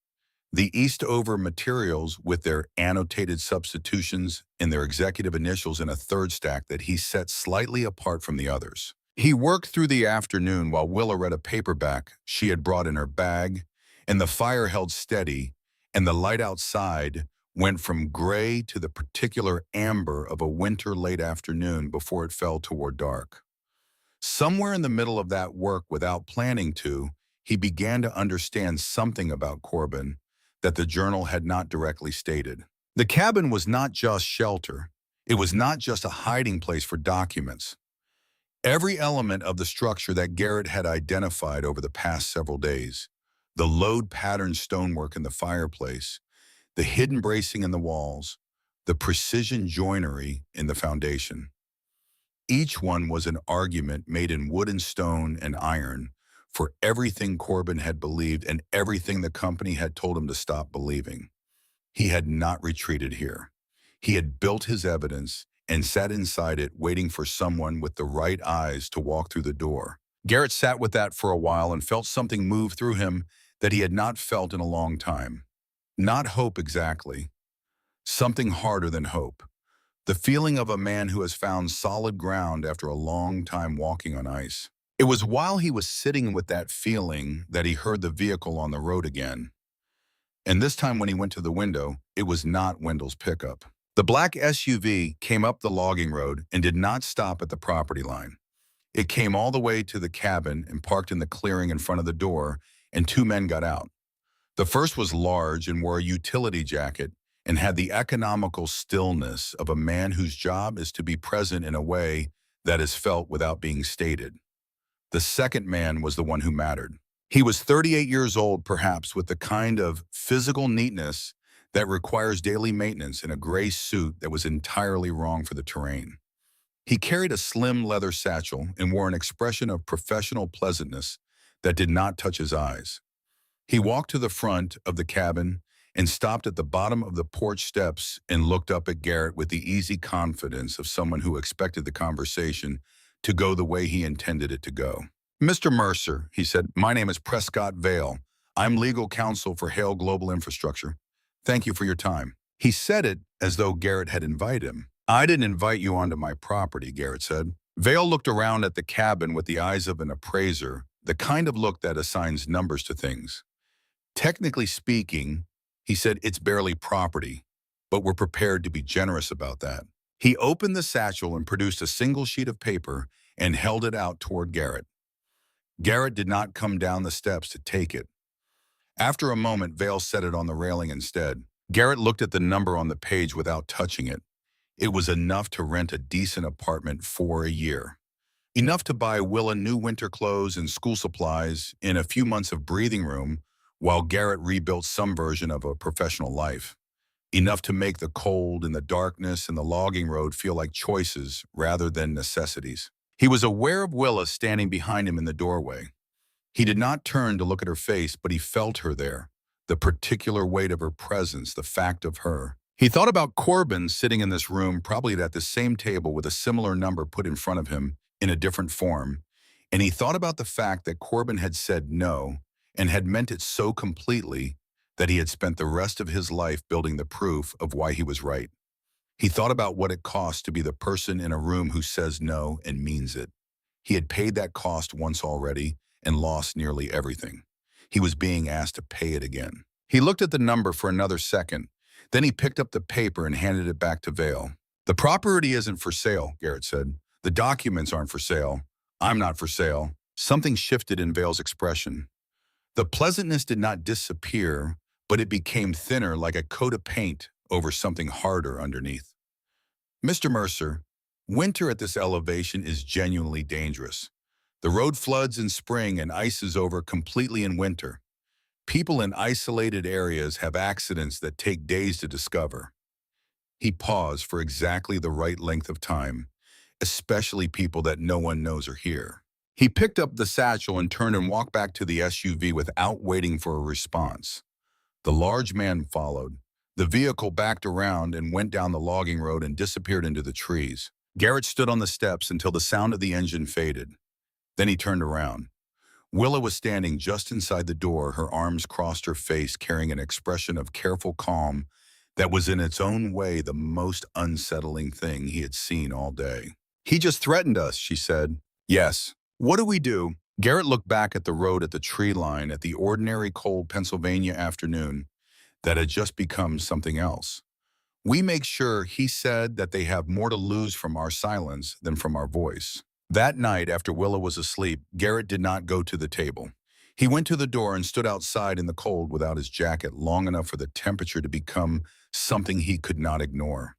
the Eastover materials with their annotated substitutions and their executive initials in a third stack that he set slightly apart from the others. He worked through the afternoon while Willa read a paperback she had brought in her bag, and the fire held steady, and the light outside went from gray to the particular amber of a winter late afternoon before it fell toward dark. Somewhere in the middle of that work, without planning to, he began to understand something about Corbin that the journal had not directly stated. The cabin was not just shelter. It was not just a hiding place for documents. Every element of the structure that Garrett had identified over the past several days, the load-patterned stonework in the fireplace, the hidden bracing in the walls, the precision joinery in the foundation. Each one was an argument made in wood and stone and iron for everything Corbin had believed and everything the company had told him to stop believing. He had not retreated here. He had built his evidence and sat inside it, waiting for someone with the right eyes to walk through the door. Garrett sat with that for a while and felt something move through him that he had not felt in a long time. Not hope exactly. Something harder than hope. The feeling of a man who has found solid ground after a long time walking on ice. It was while he was sitting with that feeling that he heard the vehicle on the road again. And this time when he went to the window, it was not Wendell's pickup. The black SUV came up the logging road and did not stop at the property line. It came all the way to the cabin and parked in the clearing in front of the door, and two men got out. The first was large and wore a utility jacket and had the economical stillness of a man whose job is to be present in a way that is felt without being stated. The second man was the one who mattered. He was 38 years old, perhaps, with the kind of physical neatness that requires daily maintenance in a gray suit that was entirely wrong for the terrain. He carried a slim leather satchel and wore an expression of professional pleasantness that did not touch his eyes. He walked to the front of the cabin and stopped at the bottom of the porch steps and looked up at Garrett with the easy confidence of someone who expected the conversation to go the way he intended it to go. "Mr. Mercer," he said, "my name is Prescott Vale. I'm legal counsel for Hale Global Infrastructure. Thank you for your time." He said it as though Garrett had invited him. "I didn't invite you onto my property," Garrett said. Vale looked around at the cabin with the eyes of an appraiser, the kind of look that assigns numbers to things. "Technically speaking," he said, "it's barely property, but we're prepared to be generous about that." He opened the satchel and produced a single sheet of paper and held it out toward Garrett. Garrett did not come down the steps to take it. After a moment, Vale set it on the railing instead. Garrett looked at the number on the page without touching it. It was enough to rent a decent apartment for a year. Enough to buy Willa new winter clothes and school supplies in a few months of breathing room while Garrett rebuilt some version of a professional life. Enough to make the cold and the darkness and the logging road feel like choices rather than necessities. He was aware of Willa standing behind him in the doorway. He did not turn to look at her face, but he felt her there, the particular weight of her presence, the fact of her. He thought about Corbin sitting in this room, probably at the same table with a similar number put in front of him in a different form, and he thought about the fact that Corbin had said no and had meant it so completely that he had spent the rest of his life building the proof of why he was right. He thought about what it costs to be the person in a room who says no and means it. He had paid that cost once already and lost nearly everything. He was being asked to pay it again. He looked at the number for another second. Then he picked up the paper and handed it back to Vale. "The property isn't for sale," Garrett said. "The documents aren't for sale. I'm not for sale." Something shifted in Vale's expression. The pleasantness did not disappear, but it became thinner like a coat of paint over something harder underneath. "Mr. Mercer, winter at this elevation is genuinely dangerous. The road floods in spring and ices over completely in winter. People in isolated areas have accidents that take days to discover." He paused for exactly the right length of time, especially people that no one knows are here. He picked up the satchel and turned and walked back to the SUV without waiting for a response. The large man followed. The vehicle backed around and went down the logging road and disappeared into the trees. Garrett stood on the steps until the sound of the engine faded. Then he turned around. Willa was standing just inside the door, her arms crossed her face, carrying an expression of careful calm that was in its own way the most unsettling thing he had seen all day. "He just threatened us," she said. "Yes. What do we do?" Garrett looked back at the road at the tree line, at the ordinary cold Pennsylvania afternoon that had just become something else. "We make sure," he said, "that they have more to lose from our silence than from our voice." That night, after Willa was asleep, Garrett did not go to the table. He went to the door and stood outside in the cold without his jacket long enough for the temperature to become something he could not ignore.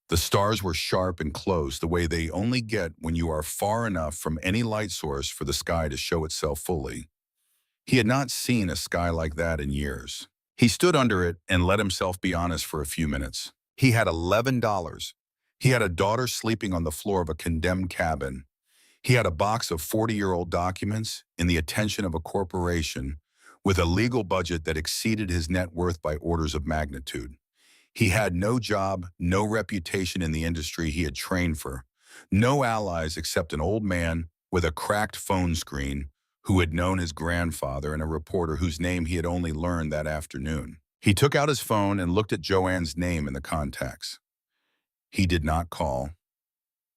The stars were sharp and close, the way they only get when you are far enough from any light source for the sky to show itself fully. He had not seen a sky like that in years. He stood under it and let himself be honest for a few minutes. He had $11. He had a daughter sleeping on the floor of a condemned cabin. He had a box of 40-year-old documents in the attention of a corporation with a legal budget that exceeded his net worth by orders of magnitude. He had no job, no reputation in the industry he had trained for, no allies except an old man with a cracked phone screen who had known his grandfather and a reporter whose name he had only learned that afternoon. He took out his phone and looked at Joanne's name in the contacts. He did not call.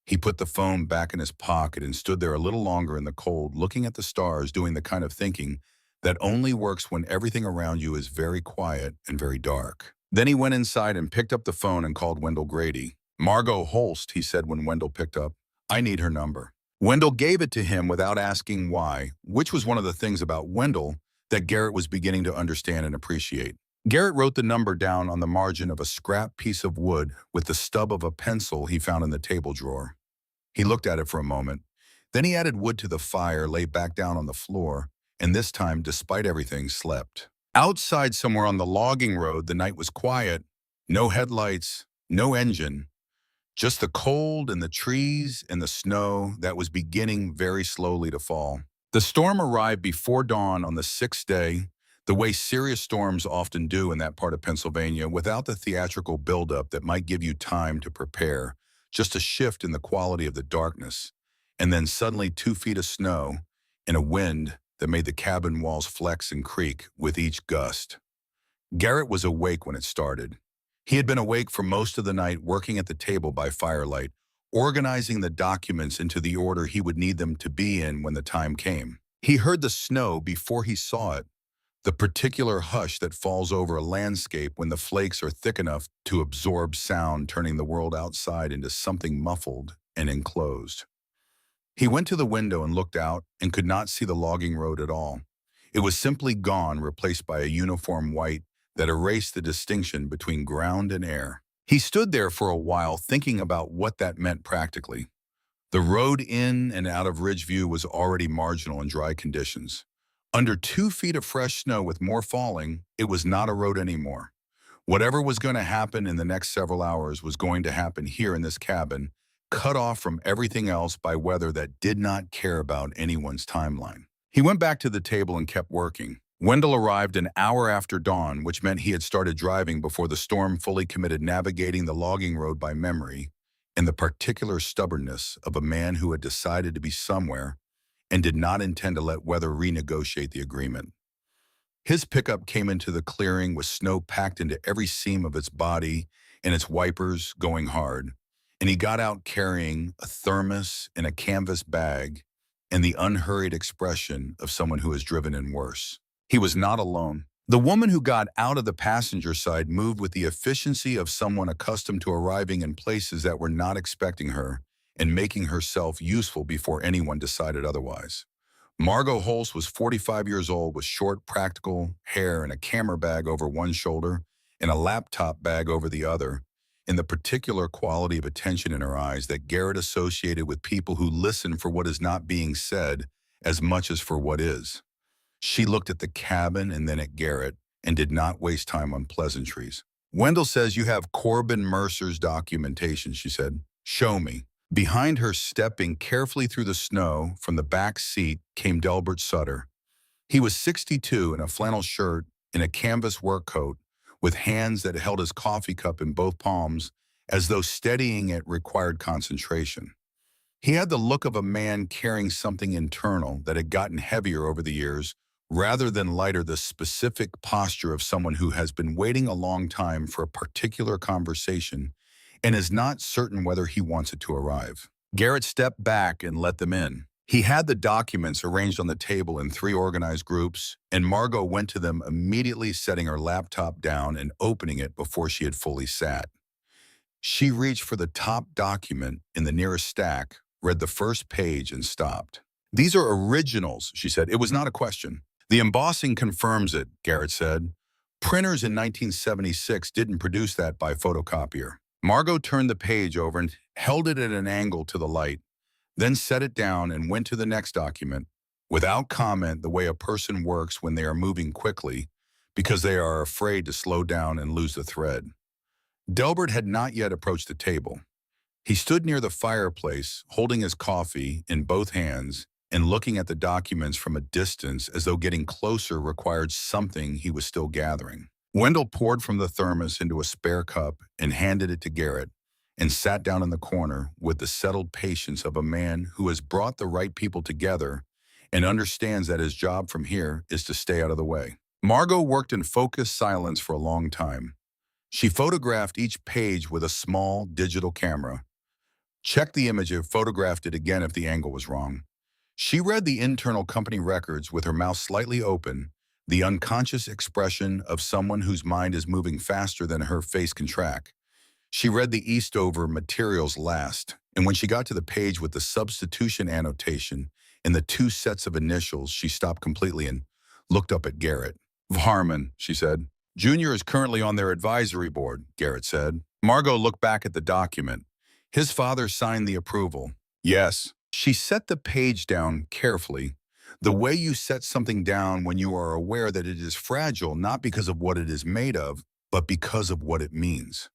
He put the phone back in his pocket and stood there a little longer in the cold, looking at the stars, doing the kind of thinking that only works when everything around you is very quiet and very dark. Then he went inside and picked up the phone and called Wendell Grady. "Margot Holst," he said when Wendell picked up. "I need her number." Wendell gave it to him without asking why, which was one of the things about Wendell that Garrett was beginning to understand and appreciate. Garrett wrote the number down on the margin of a scrap piece of wood with the stub of a pencil he found in the table drawer. He looked at it for a moment. Then he added wood to the fire, lay back down on the floor, and this time, despite everything, slept. Outside somewhere on the logging road, the night was quiet. No headlights, no engine, just the cold and the trees and the snow that was beginning very slowly to fall. The storm arrived before dawn on the sixth day, the way serious storms often do in that part of Pennsylvania, without the theatrical buildup that might give you time to prepare, just a shift in the quality of the darkness, and then suddenly 2 feet of snow and a wind that made the cabin walls flex and creak with each gust. Garrett was awake when it started. He had been awake for most of the night, working at the table by firelight, organizing the documents into the order he would need them to be in when the time came. He heard the snow before he saw it, the particular hush that falls over a landscape when the flakes are thick enough to absorb sound, turning the world outside into something muffled and enclosed. He went to the window and looked out and could not see the logging road at all. It was simply gone, replaced by a uniform white that erased the distinction between ground and air. He stood there for a while thinking about what that meant practically. The road in and out of Ridgeview was already marginal in dry conditions. Under 2 feet of fresh snow with more falling, it was not a road anymore. Whatever was going to happen in the next several hours was going to happen here in this cabin, cut off from everything else by weather that did not care about anyone's timeline. He went back to the table and kept working. Wendell arrived an hour after dawn, which meant he had started driving before the storm fully committed navigating the logging road by memory and the particular stubbornness of a man who had decided to be somewhere and did not intend to let weather renegotiate the agreement. His pickup came into the clearing with snow packed into every seam of its body and its wipers going hard, and he got out carrying a thermos and a canvas bag and the unhurried expression of someone who has driven in worse. He was not alone. The woman who got out of the passenger side moved with the efficiency of someone accustomed to arriving in places that were not expecting her and making herself useful before anyone decided otherwise. Margot Holst was 45 years old with short, practical hair and a camera bag over one shoulder and a laptop bag over the other, and the particular quality of attention in her eyes that Garrett associated with people who listen for what is not being said as much as for what is. She looked at the cabin and then at Garrett and did not waste time on pleasantries. Wendell says you have Corbin Mercer's documentation, she said. Show me. Behind her, stepping carefully through the snow from the back seat, came Delbert Sutter. He was 62 in a flannel shirt and a canvas work coat, with hands that held his coffee cup in both palms, as though steadying it required concentration. He had the look of a man carrying something internal that had gotten heavier over the years, rather than lighter, the specific posture of someone who has been waiting a long time for a particular conversation and is not certain whether he wants it to arrive. Garrett stepped back and let them in. He had the documents arranged on the table in 3 organized groups, and Margot went to them immediately, setting her laptop down and opening it before she had fully sat. She reached for the top document in the nearest stack, read the first page, and stopped. These are originals, she said. It was not a question. The embossing confirms it, Garrett said. Printers in 1976 didn't produce that by photocopier. Margot turned the page over and held it at an angle to the light, then set it down and went to the next document, without comment, the way a person works when they are moving quickly because they are afraid to slow down and lose the thread. Delbert had not yet approached the table. He stood near the fireplace, holding his coffee in both hands and looking at the documents from a distance as though getting closer required something he was still gathering. Wendell poured from the thermos into a spare cup and handed it to Garrett and sat down in the corner with the settled patience of a man who has brought the right people together and understands that his job from here is to stay out of the way. Margot worked in focused silence for a long time. She photographed each page with a small digital camera, checked the image and photographed it again if the angle was wrong. She read the internal company records with her mouth slightly open, the unconscious expression of someone whose mind is moving faster than her face can track. She read the Eastover materials last, and when she got to the page with the substitution annotation and the 2 sets of initials, she stopped completely and looked up at Garrett. Harmon, she said. Junior is currently on their advisory board, Garrett said. Margot looked back at the document. His father signed the approval. Yes. She set the page down carefully, the way you set something down when you are aware that it is fragile, not because of what it is made of, but because of what it means.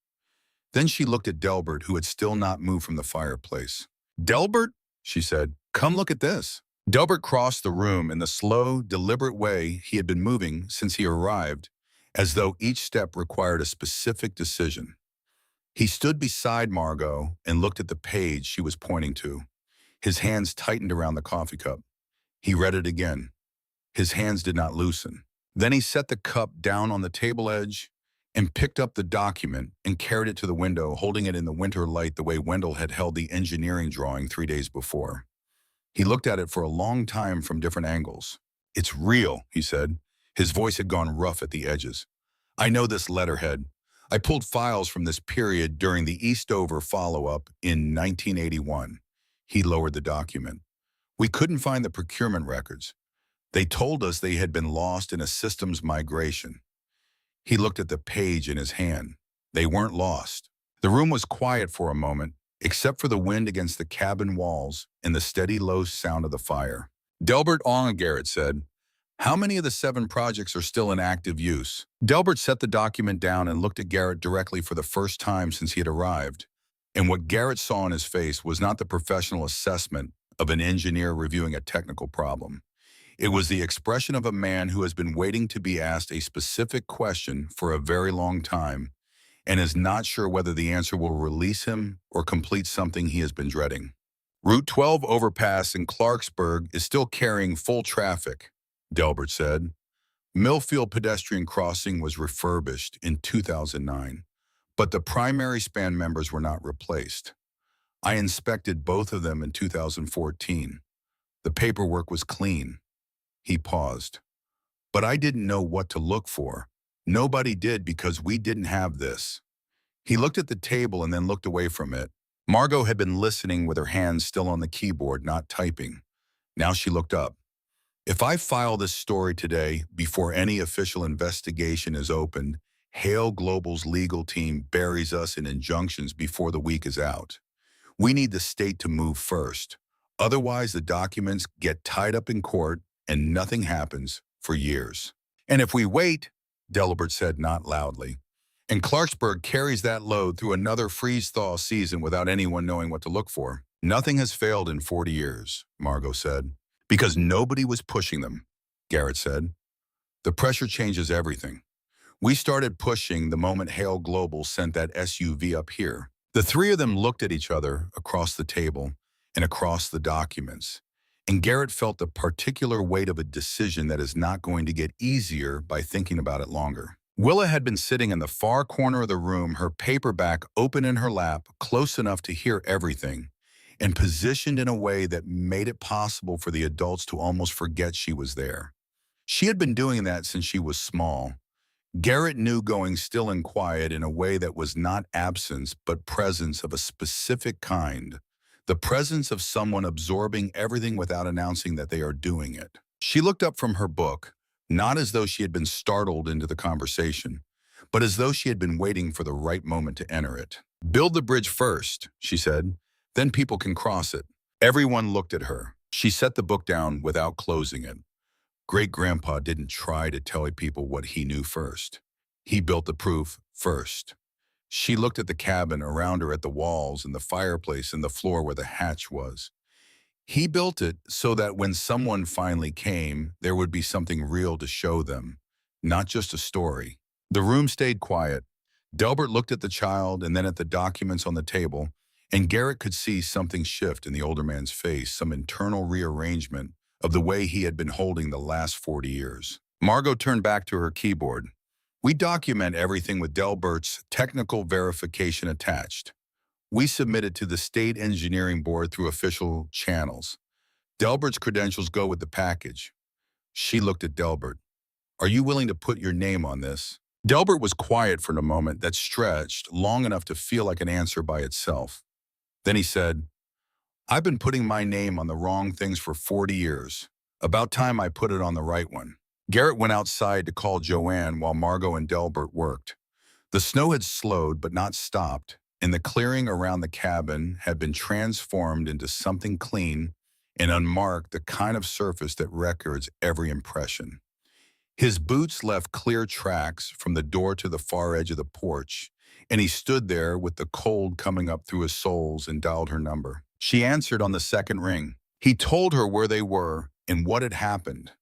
Then she looked at Delbert, who had still not moved from the fireplace. Delbert, she said, come look at this. Delbert crossed the room in the slow, deliberate way he had been moving since he arrived, as though each step required a specific decision. He stood beside Margot and looked at the page she was pointing to. His hands tightened around the coffee cup. He read it again. His hands did not loosen. Then he set the cup down on the table edge and picked up the document and carried it to the window, holding it in the winter light the way Wendell had held the engineering drawing 3 days before. He looked at it for a long time from different angles. It's real, he said. His voice had gone rough at the edges. I know this letterhead. I pulled files from this period during the Eastover follow-up in 1981. He lowered the document. We couldn't find the procurement records. They told us they had been lost in a systems migration. He looked at the page in his hand. They weren't lost. The room was quiet for a moment, except for the wind against the cabin walls and the steady low sound of the fire. Delbert Ong, Garrett said, how many of the 7 projects are still in active use? Delbert set the document down and looked at Garrett directly for the first time since he had arrived. And what Garrett saw in his face was not the professional assessment of an engineer reviewing a technical problem. It was the expression of a man who has been waiting to be asked a specific question for a very long time and is not sure whether the answer will release him or complete something he has been dreading. Route 12 overpass in Clarksburg is still carrying full traffic, Delbert said. Millfield pedestrian crossing was refurbished in 2009, but the primary span members were not replaced. I inspected both of them in 2014. The paperwork was clean. He paused. But I didn't know what to look for. Nobody did because we didn't have this. He looked at the table and then looked away from it. Margot had been listening with her hands still on the keyboard, not typing. Now she looked up. If I file this story today before any official investigation is opened, Hale Global's legal team buries us in injunctions before the week is out. We need the state to move first. Otherwise, the documents get tied up in court and nothing happens for years. And if we wait, Delbert said not loudly, and Clarksburg carries that load through another freeze-thaw season without anyone knowing what to look for. Nothing has failed in 40 years, Margot said. Because nobody was pushing them, Garrett said. The pressure changes everything. We started pushing the moment Hale Global sent that SUV up here. The three of them looked at each other across the table and across the documents, and Garrett felt the particular weight of a decision that is not going to get easier by thinking about it longer. Willa had been sitting in the far corner of the room, her paperback open in her lap, close enough to hear everything, and positioned in a way that made it possible for the adults to almost forget she was there. She had been doing that since she was small. Garrett knew going still and quiet in a way that was not absence but presence of a specific kind, the presence of someone absorbing everything without announcing that they are doing it. She looked up from her book, not as though she had been startled into the conversation, but as though she had been waiting for the right moment to enter it. "Build the bridge first," she said. "Then people can cross it." Everyone looked at her. She set the book down without closing it. Great-grandpa didn't try to tell people what he knew first. He built the proof first. She looked at the cabin around her, at the walls and the fireplace and the floor where the hatch was. He built it so that when someone finally came, there would be something real to show them, not just a story. The room stayed quiet. Delbert looked at the child and then at the documents on the table, and Garrett could see something shift in the older man's face, some internal rearrangement of the way he had been holding the last 40 years. Margot turned back to her keyboard. "We document everything with Delbert's technical verification attached. We submit it to the state engineering board through official channels. Delbert's credentials go with the package." She looked at Delbert. "Are you willing to put your name on this?" Delbert was quiet for a moment that stretched long enough to feel like an answer by itself. Then he said, "I've been putting my name on the wrong things for 40 years. About time I put it on the right one." Garrett went outside to call Joanne while Margot and Delbert worked. The snow had slowed but not stopped, and the clearing around the cabin had been transformed into something clean and unmarked, the kind of surface that records every impression. His boots left clear tracks from the door to the far edge of the porch, and he stood there with the cold coming up through his soles and dialed her number. She answered on the second ring. He told her where they were and what had happened.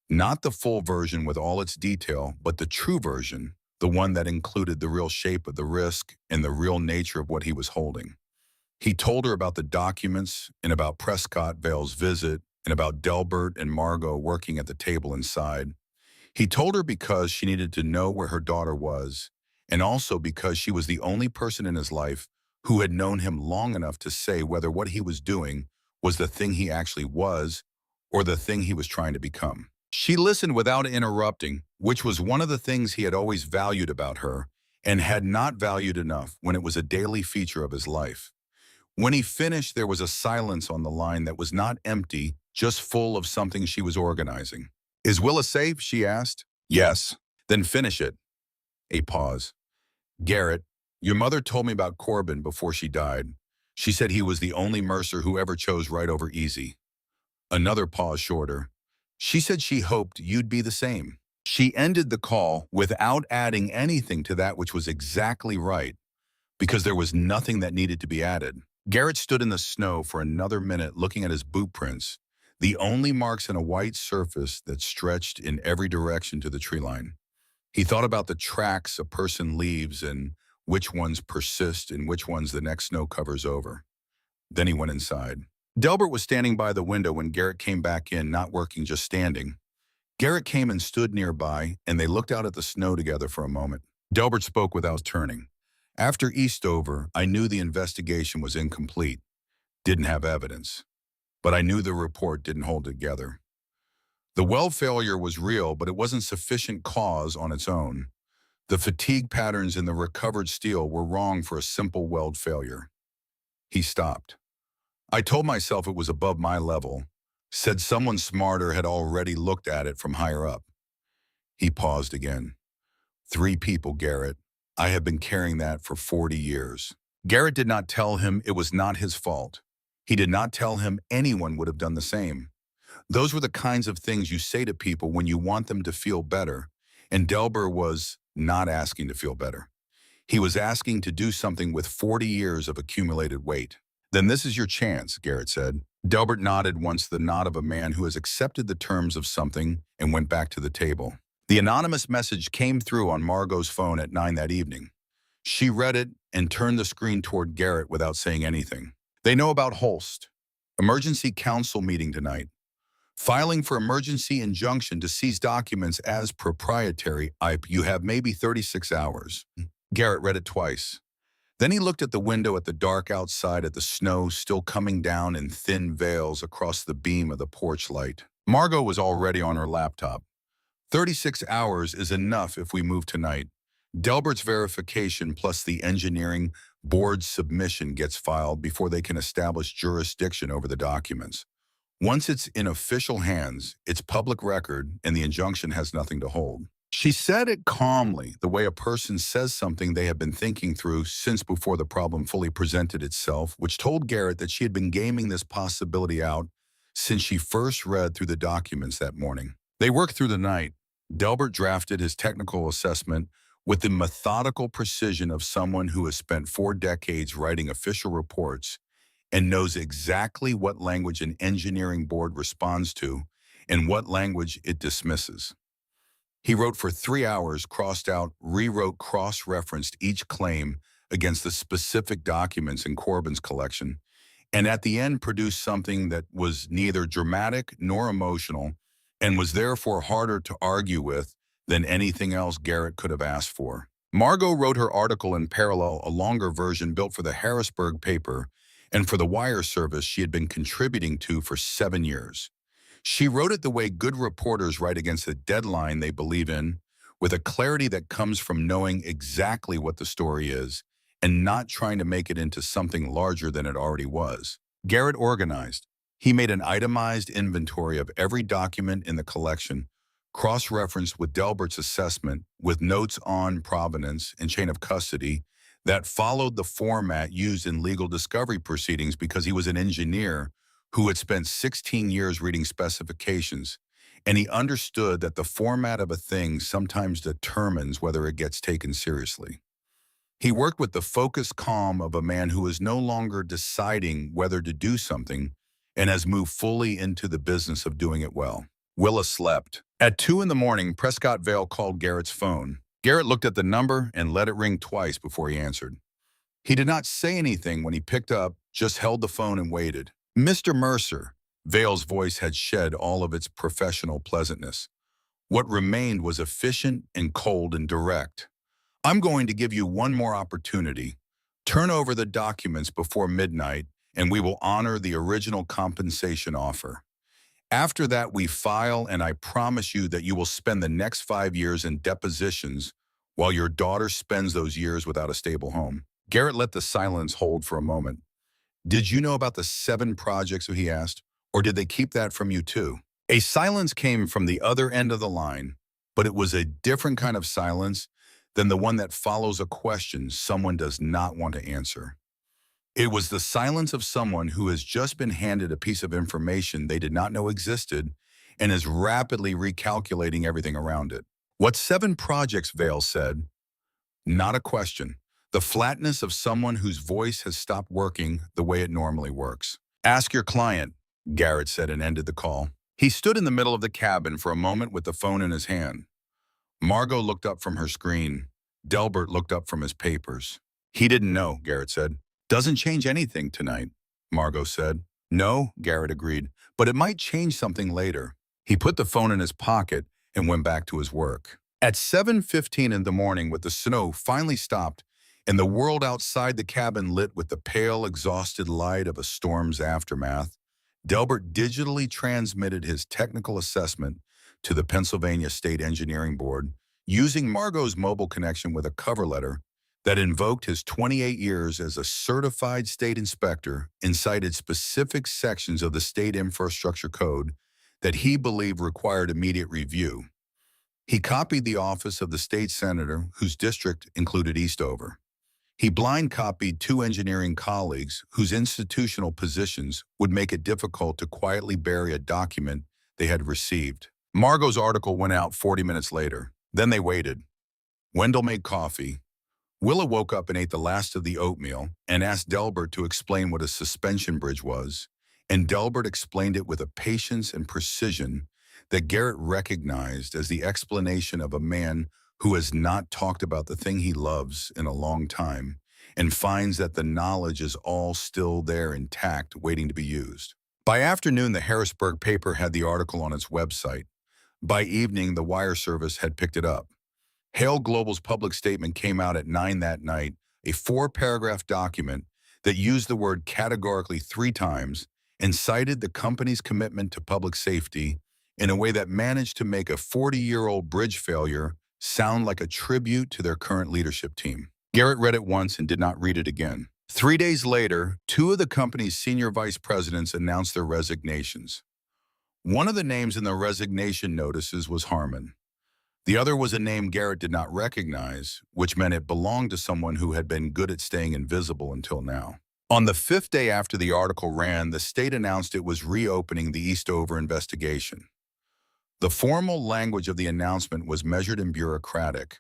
Not the full version with all its detail, but the true version, the one that included the real shape of the risk and the real nature of what he was holding. He told her about the documents and about Prescott Vale's visit and about Delbert and Margot working at the table inside. He told her because she needed to know where her daughter was, and also because she was the only person in his life who had known him long enough to say whether what he was doing was the thing he actually was or the thing he was trying to become. She listened without interrupting, which was one of the things he had always valued about her and had not valued enough when it was a daily feature of his life. When he finished, there was a silence on the line that was not empty, just full of something she was organizing. "Is Willa safe?" she asked. "Yes." "Then finish it." A pause. "Garrett, your mother told me about Corbin before she died. She said he was the only Mercer who ever chose right over easy." Another pause shorter. "She said she hoped you'd be the same." She ended the call without adding anything to that which was exactly right, because there was nothing that needed to be added. Garrett stood in the snow for another minute looking at his boot prints, the only marks in a white surface that stretched in every direction to the tree line. He thought about the tracks a person leaves and which ones persist and which ones the next snow covers over. Then he went inside. Delbert was standing by the window when Garrett came back in, not working, just standing. Garrett came and stood nearby, and they looked out at the snow together for a moment. Delbert spoke without turning. After Eastover, I knew the investigation was incomplete, didn't have evidence. But I knew the report didn't hold together. The weld failure was real, but it wasn't sufficient cause on its own. The fatigue patterns in the recovered steel were wrong for a simple weld failure. He stopped. I told myself it was above my level, said someone smarter had already looked at it from higher up. He paused again. 3 people, Garrett. I have been carrying that for 40 years. Garrett did not tell him it was not his fault. He did not tell him anyone would have done the same. Those were the kinds of things you say to people when you want them to feel better, and Delbert was not asking to feel better. He was asking to do something with 40 years of accumulated weight. Then this is your chance, Garrett said. Delbert nodded once, the nod of a man who has accepted the terms of something, and went back to the table. The anonymous message came through on Margot's phone at 9 that evening. She read it and turned the screen toward Garrett without saying anything. They know about Holst. Emergency council meeting tonight. Filing for emergency injunction to seize documents as proprietary. You have maybe 36 hours. Garrett read it twice. Then he looked at the window at the dark outside, at the snow still coming down in thin veils across the beam of the porch light. Margot was already on her laptop. 36 hours is enough if we move tonight. Delbert's verification plus the engineering board's submission gets filed before they can establish jurisdiction over the documents. Once it's in official hands, it's public record and the injunction has nothing to hold. She said it calmly, the way a person says something they have been thinking through since before the problem fully presented itself, which told Garrett that she had been gaming this possibility out since she first read through the documents that morning. They worked through the night. Delbert drafted his technical assessment with the methodical precision of someone who has spent 4 decades writing official reports and knows exactly what language an engineering board responds to and what language it dismisses. He wrote for 3 hours, crossed out, rewrote, cross-referenced each claim against the specific documents in Corbin's collection, and at the end produced something that was neither dramatic nor emotional and was therefore harder to argue with than anything else Garrett could have asked for. Margot wrote her article in parallel, a longer version built for the Harrisburg paper and for the wire service she had been contributing to for 7 years. She wrote it the way good reporters write against a deadline they believe in, with a clarity that comes from knowing exactly what the story is and not trying to make it into something larger than it already was. Garrett organized. He made an itemized inventory of every document in the collection, cross-referenced with Delbert's assessment, with notes on provenance and chain of custody that followed the format used in legal discovery proceedings because he was an engineer who had spent 16 years reading specifications, and he understood that the format of a thing sometimes determines whether it gets taken seriously. He worked with the focused calm of a man who is no longer deciding whether to do something and has moved fully into the business of doing it well. Willa slept. At 2 in the morning, Prescott Vale called Garrett's phone. Garrett looked at the number and let it ring twice before he answered. He did not say anything when he picked up, just held the phone and waited. Mr. Mercer, Vale's voice had shed all of its professional pleasantness. What remained was efficient and cold and direct. I'm going to give you one more opportunity. Turn over the documents before midnight, and we will honor the original compensation offer. After that, we file, and I promise you that you will spend the next 5 years in depositions while your daughter spends those years without a stable home. Garrett let the silence hold for a moment. Did you know about the 7 projects, he asked, or did they keep that from you too? A silence came from the other end of the line, but it was a different kind of silence than the one that follows a question someone does not want to answer. It was the silence of someone who has just been handed a piece of information they did not know existed and is rapidly recalculating everything around it. What 7 projects, Vale said? Not a question. The flatness of someone whose voice has stopped working the way it normally works. Ask your client. Garrett said and ended the call. He stood in the middle of the cabin for a moment with the phone in his hand. Margot looked up from her screen. Delbert looked up from his papers. He didn't know, Garrett said. Doesn't change anything tonight, Margot said. No, Garrett agreed, but it might change something later. He put the phone in his pocket and went back to his work. At 7:15 in the morning, with the snow finally stopped and the world outside the cabin lit with the pale, exhausted light of a storm's aftermath, Delbert digitally transmitted his technical assessment to the Pennsylvania State Engineering Board using Margot's mobile connection with a cover letter that invoked his 28 years as a certified state inspector and cited specific sections of the state infrastructure code that he believed required immediate review. He copied the office of the state senator whose district included Eastover. He blind copied two engineering colleagues whose institutional positions would make it difficult to quietly bury a document they had received. Margot's article went out 40 minutes later. Then they waited. Wendell made coffee. Willa woke up and ate the last of the oatmeal and asked Delbert to explain what a suspension bridge was, and Delbert explained it with a patience and precision that Garrett recognized as the explanation of a man who has not talked about the thing he loves in a long time and finds that the knowledge is all still there intact, waiting to be used. By afternoon, the Harrisburg paper had the article on its website. By evening, the wire service had picked it up. Hale Global's public statement came out at 9 that night, a 4-paragraph document that used the word categorically 3 times and cited the company's commitment to public safety in a way that managed to make a 40-year-old bridge failure sound like a tribute to their current leadership team. Garrett read it once and did not read it again. 3 days later, 2 of the company's senior vice presidents announced their resignations. One of the names in the resignation notices was Harmon. The other was a name Garrett did not recognize, which meant it belonged to someone who had been good at staying invisible until now. On the 5th day after the article ran, the state announced it was reopening the Eastover investigation. The formal language of the announcement was measured and bureaucratic,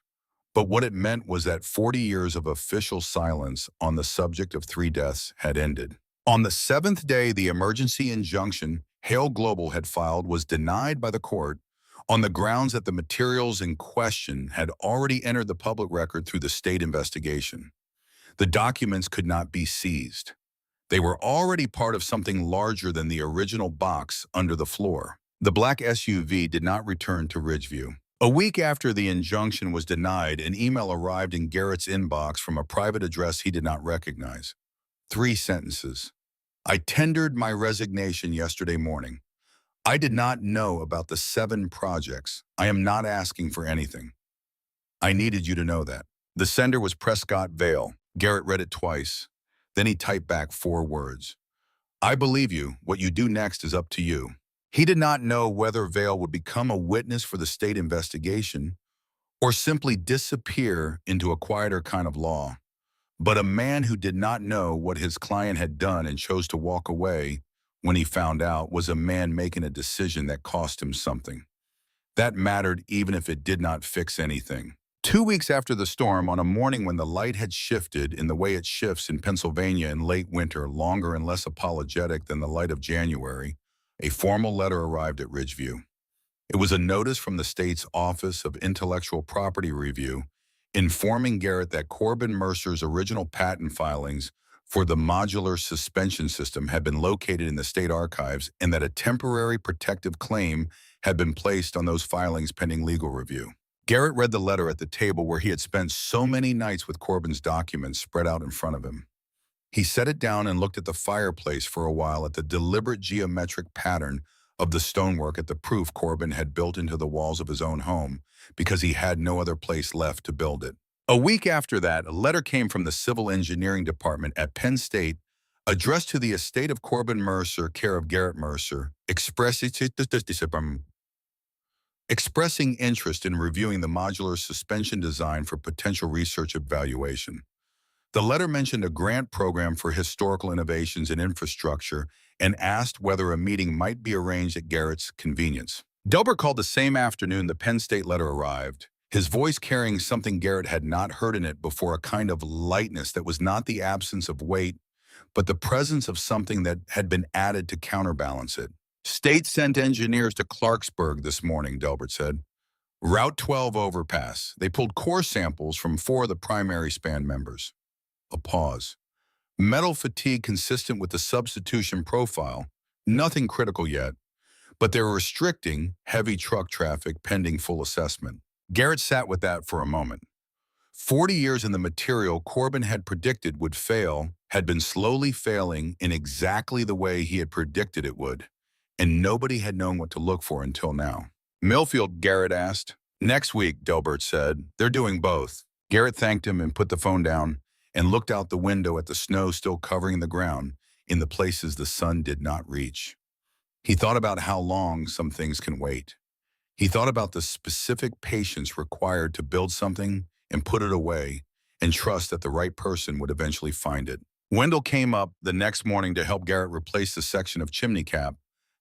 but what it meant was that 40 years of official silence on the subject of 3 deaths had ended. On the 7th day, the emergency injunction Hale Global had filed was denied by the court on the grounds that the materials in question had already entered the public record through the state investigation. The documents could not be seized. They were already part of something larger than the original box under the floor. The black SUV did not return to Ridgeview. A week after the injunction was denied, an email arrived in Garrett's inbox from a private address he did not recognize. 3 sentences. I tendered my resignation yesterday morning. I did not know about the 7 projects. I am not asking for anything. I needed you to know that. The sender was Prescott Vale. Garrett read it twice. Then he typed back 4 words. I believe you. What you do next is up to you. He did not know whether Vale would become a witness for the state investigation or simply disappear into a quieter kind of law. But a man who did not know what his client had done and chose to walk away when he found out was a man making a decision that cost him something. That mattered even if it did not fix anything. 2 weeks after the storm, on a morning when the light had shifted in the way it shifts in Pennsylvania in late winter, longer and less apologetic than the light of January, a formal letter arrived at Ridgeview. It was a notice from the state's Office of Intellectual Property Review informing Garrett that Corbin Mercer's original patent filings for the modular suspension system had been located in the state archives and that a temporary protective claim had been placed on those filings pending legal review. Garrett read the letter at the table where he had spent so many nights with Corbin's documents spread out in front of him. He set it down and looked at the fireplace for a while at the deliberate geometric pattern of the stonework at the proof Corbin had built into the walls of his own home because he had no other place left to build it. A week after that, a letter came from the Civil Engineering Department at Penn State addressed to the estate of Corbin Mercer, care of Garrett Mercer, expressing interest in reviewing the modular suspension design for potential research evaluation. The letter mentioned a grant program for historical innovations in infrastructure and asked whether a meeting might be arranged at Garrett's convenience. Delbert called the same afternoon the Penn State letter arrived, his voice carrying something Garrett had not heard in it before, a kind of lightness that was not the absence of weight, but the presence of something that had been added to counterbalance it. State sent engineers to Clarksburg this morning, Delbert said. Route 12 overpass. They pulled core samples from 4 of the primary span members. A pause. Metal fatigue consistent with the substitution profile. Nothing critical yet, but they're restricting heavy truck traffic pending full assessment. Garrett sat with that for a moment. 40 years in the material Corbin had predicted would fail had been slowly failing in exactly the way he had predicted it would, and nobody had known what to look for until now. Millfield, Garrett asked. Next week, Delbert said. They're doing both. Garrett thanked him and put the phone down and looked out the window at the snow still covering the ground in the places the sun did not reach. He thought about how long some things can wait. He thought about the specific patience required to build something and put it away and trust that the right person would eventually find it. Wendell came up the next morning to help Garrett replace the section of chimney cap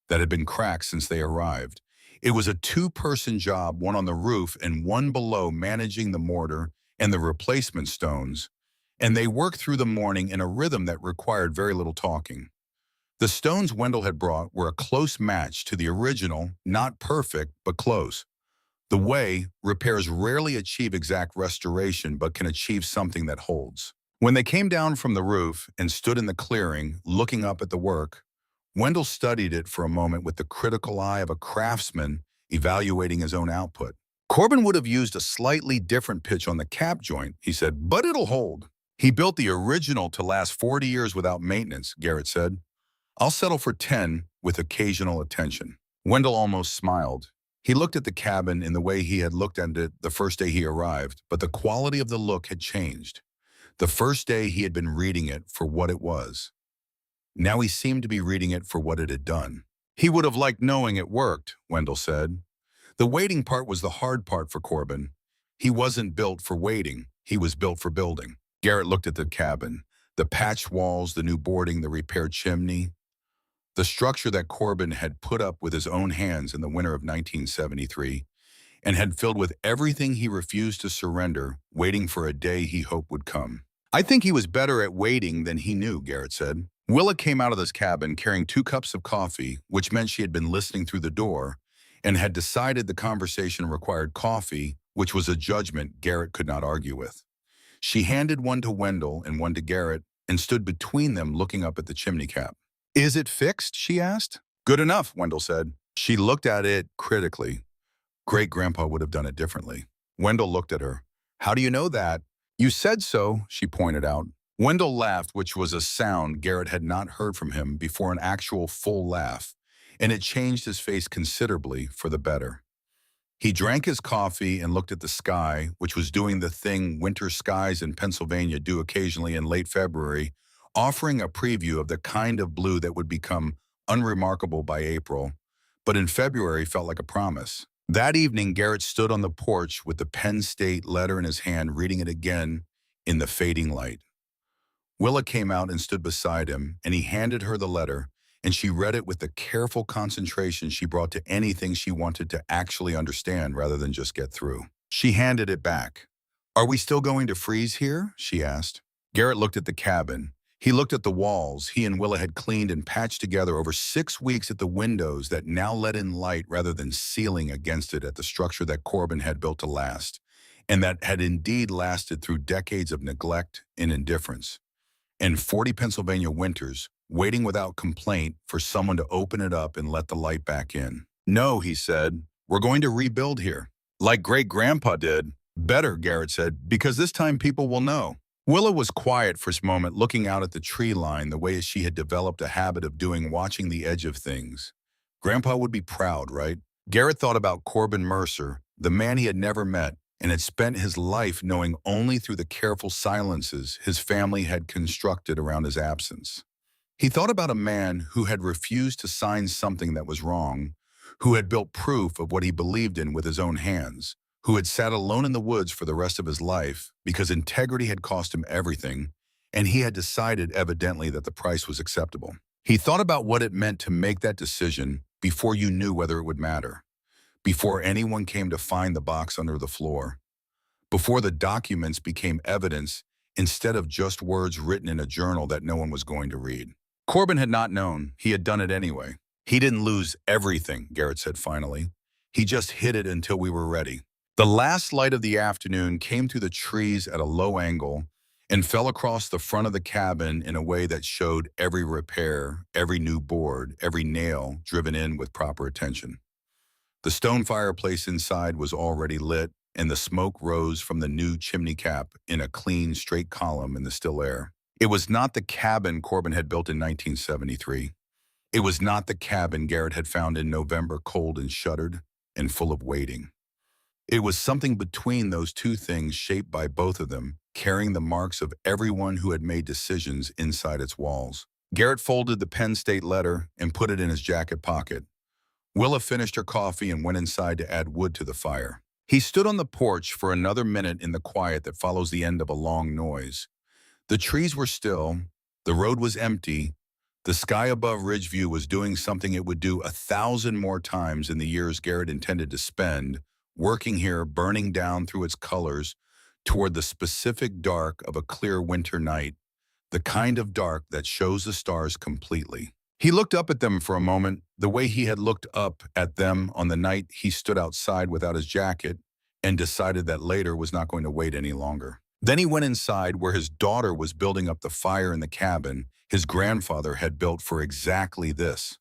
that had been cracked since they arrived. It was a 2-person job, one on the roof and one below managing the mortar and the replacement stones, and they worked through the morning in a rhythm that required very little talking. The stones Wendell had brought were a close match to the original, not perfect, but close. The way repairs rarely achieve exact restoration but can achieve something that holds. When they came down from the roof and stood in the clearing, looking up at the work, Wendell studied it for a moment with the critical eye of a craftsman evaluating his own output. Corbin would have used a slightly different pitch on the cap joint, he said, but it'll hold. He built the original to last 40 years without maintenance, Garrett said. I'll settle for 10 with occasional attention. Wendell almost smiled. He looked at the cabin in the way he had looked at it the first day he arrived, but the quality of the look had changed. The first day he had been reading it for what it was. Now he seemed to be reading it for what it had done. He would have liked knowing it worked, Wendell said. The waiting part was the hard part for Corbin. He wasn't built for waiting. He was built for building. Garrett looked at the cabin, the patched walls, the new boarding, the repaired chimney, the structure that Corbin had put up with his own hands in the winter of 1973 and had filled with everything he refused to surrender, waiting for a day he hoped would come. I think he was better at waiting than he knew, Garrett said. Willa came out of this cabin carrying 2 cups of coffee, which meant she had been listening through the door and had decided the conversation required coffee, which was a judgment Garrett could not argue with. She handed one to Wendell and one to Garrett and stood between them looking up at the chimney cap. Is it fixed? She asked. Good enough, Wendell said. She looked at it critically. Great-grandpa would have done it differently. Wendell looked at her. How do you know that? You said so, she pointed out. Wendell laughed, which was a sound Garrett had not heard from him before, an actual full laugh, and it changed his face considerably for the better. He drank his coffee and looked at the sky, which was doing the thing winter skies in Pennsylvania do occasionally in late February, offering a preview of the kind of blue that would become unremarkable by April, but in February felt like a promise. That evening, Garrett stood on the porch with the Penn State letter in his hand, reading it again in the fading light. Willa came out and stood beside him, and he handed her the letter, and she read it with the careful concentration she brought to anything she wanted to actually understand rather than just get through. She handed it back. Are we still going to freeze here? She asked. Garrett looked at the cabin. He looked at the walls he and Willa had cleaned and patched together over 6 weeks, at the windows that now let in light rather than sealing against it, at the structure that Corbin had built to last, and that had indeed lasted through decades of neglect and indifference, and 40 Pennsylvania winters, waiting without complaint for someone to open it up and let the light back in. No, he said, we're going to rebuild here. Like great-grandpa did. Better, Garrett said, because this time people will know. Willa was quiet for a moment, looking out at the tree line the way she had developed a habit of doing, watching the edge of things. Grandpa would be proud, right? Garrett thought about Corbin Mercer, the man he had never met, and had spent his life knowing only through the careful silences his family had constructed around his absence. He thought about a man who had refused to sign something that was wrong, who had built proof of what he believed in with his own hands, who had sat alone in the woods for the rest of his life because integrity had cost him everything, and he had decided evidently that the price was acceptable. He thought about what it meant to make that decision before you knew whether it would matter, before anyone came to find the box under the floor, before the documents became evidence instead of just words written in a journal that no one was going to read. Corbin had not known. He had done it anyway. He didn't lose everything, Garrett said finally. He just hid it until we were ready. The last light of the afternoon came through the trees at a low angle and fell across the front of the cabin in a way that showed every repair, every new board, every nail driven in with proper attention. The stone fireplace inside was already lit, and the smoke rose from the new chimney cap in a clean, straight column in the still air. It was not the cabin Corbin had built in 1973. It was not the cabin Garrett had found in November, cold and shuttered and full of waiting. It was something between those two things, shaped by both of them, carrying the marks of everyone who had made decisions inside its walls. Garrett folded the Penn State letter and put it in his jacket pocket. Willa finished her coffee and went inside to add wood to the fire. He stood on the porch for another minute in the quiet that follows the end of a long noise. The trees were still, the road was empty, the sky above Ridgeview was doing something it would do 1,000 more times in the years Garrett intended to spend, working here, burning down through its colors toward the specific dark of a clear winter night, the kind of dark that shows the stars completely. He looked up at them for a moment, the way he had looked up at them on the night he stood outside without his jacket, and decided that later was not going to wait any longer. Then he went inside where his daughter was building up the fire in the cabin his grandfather had built for exactly this.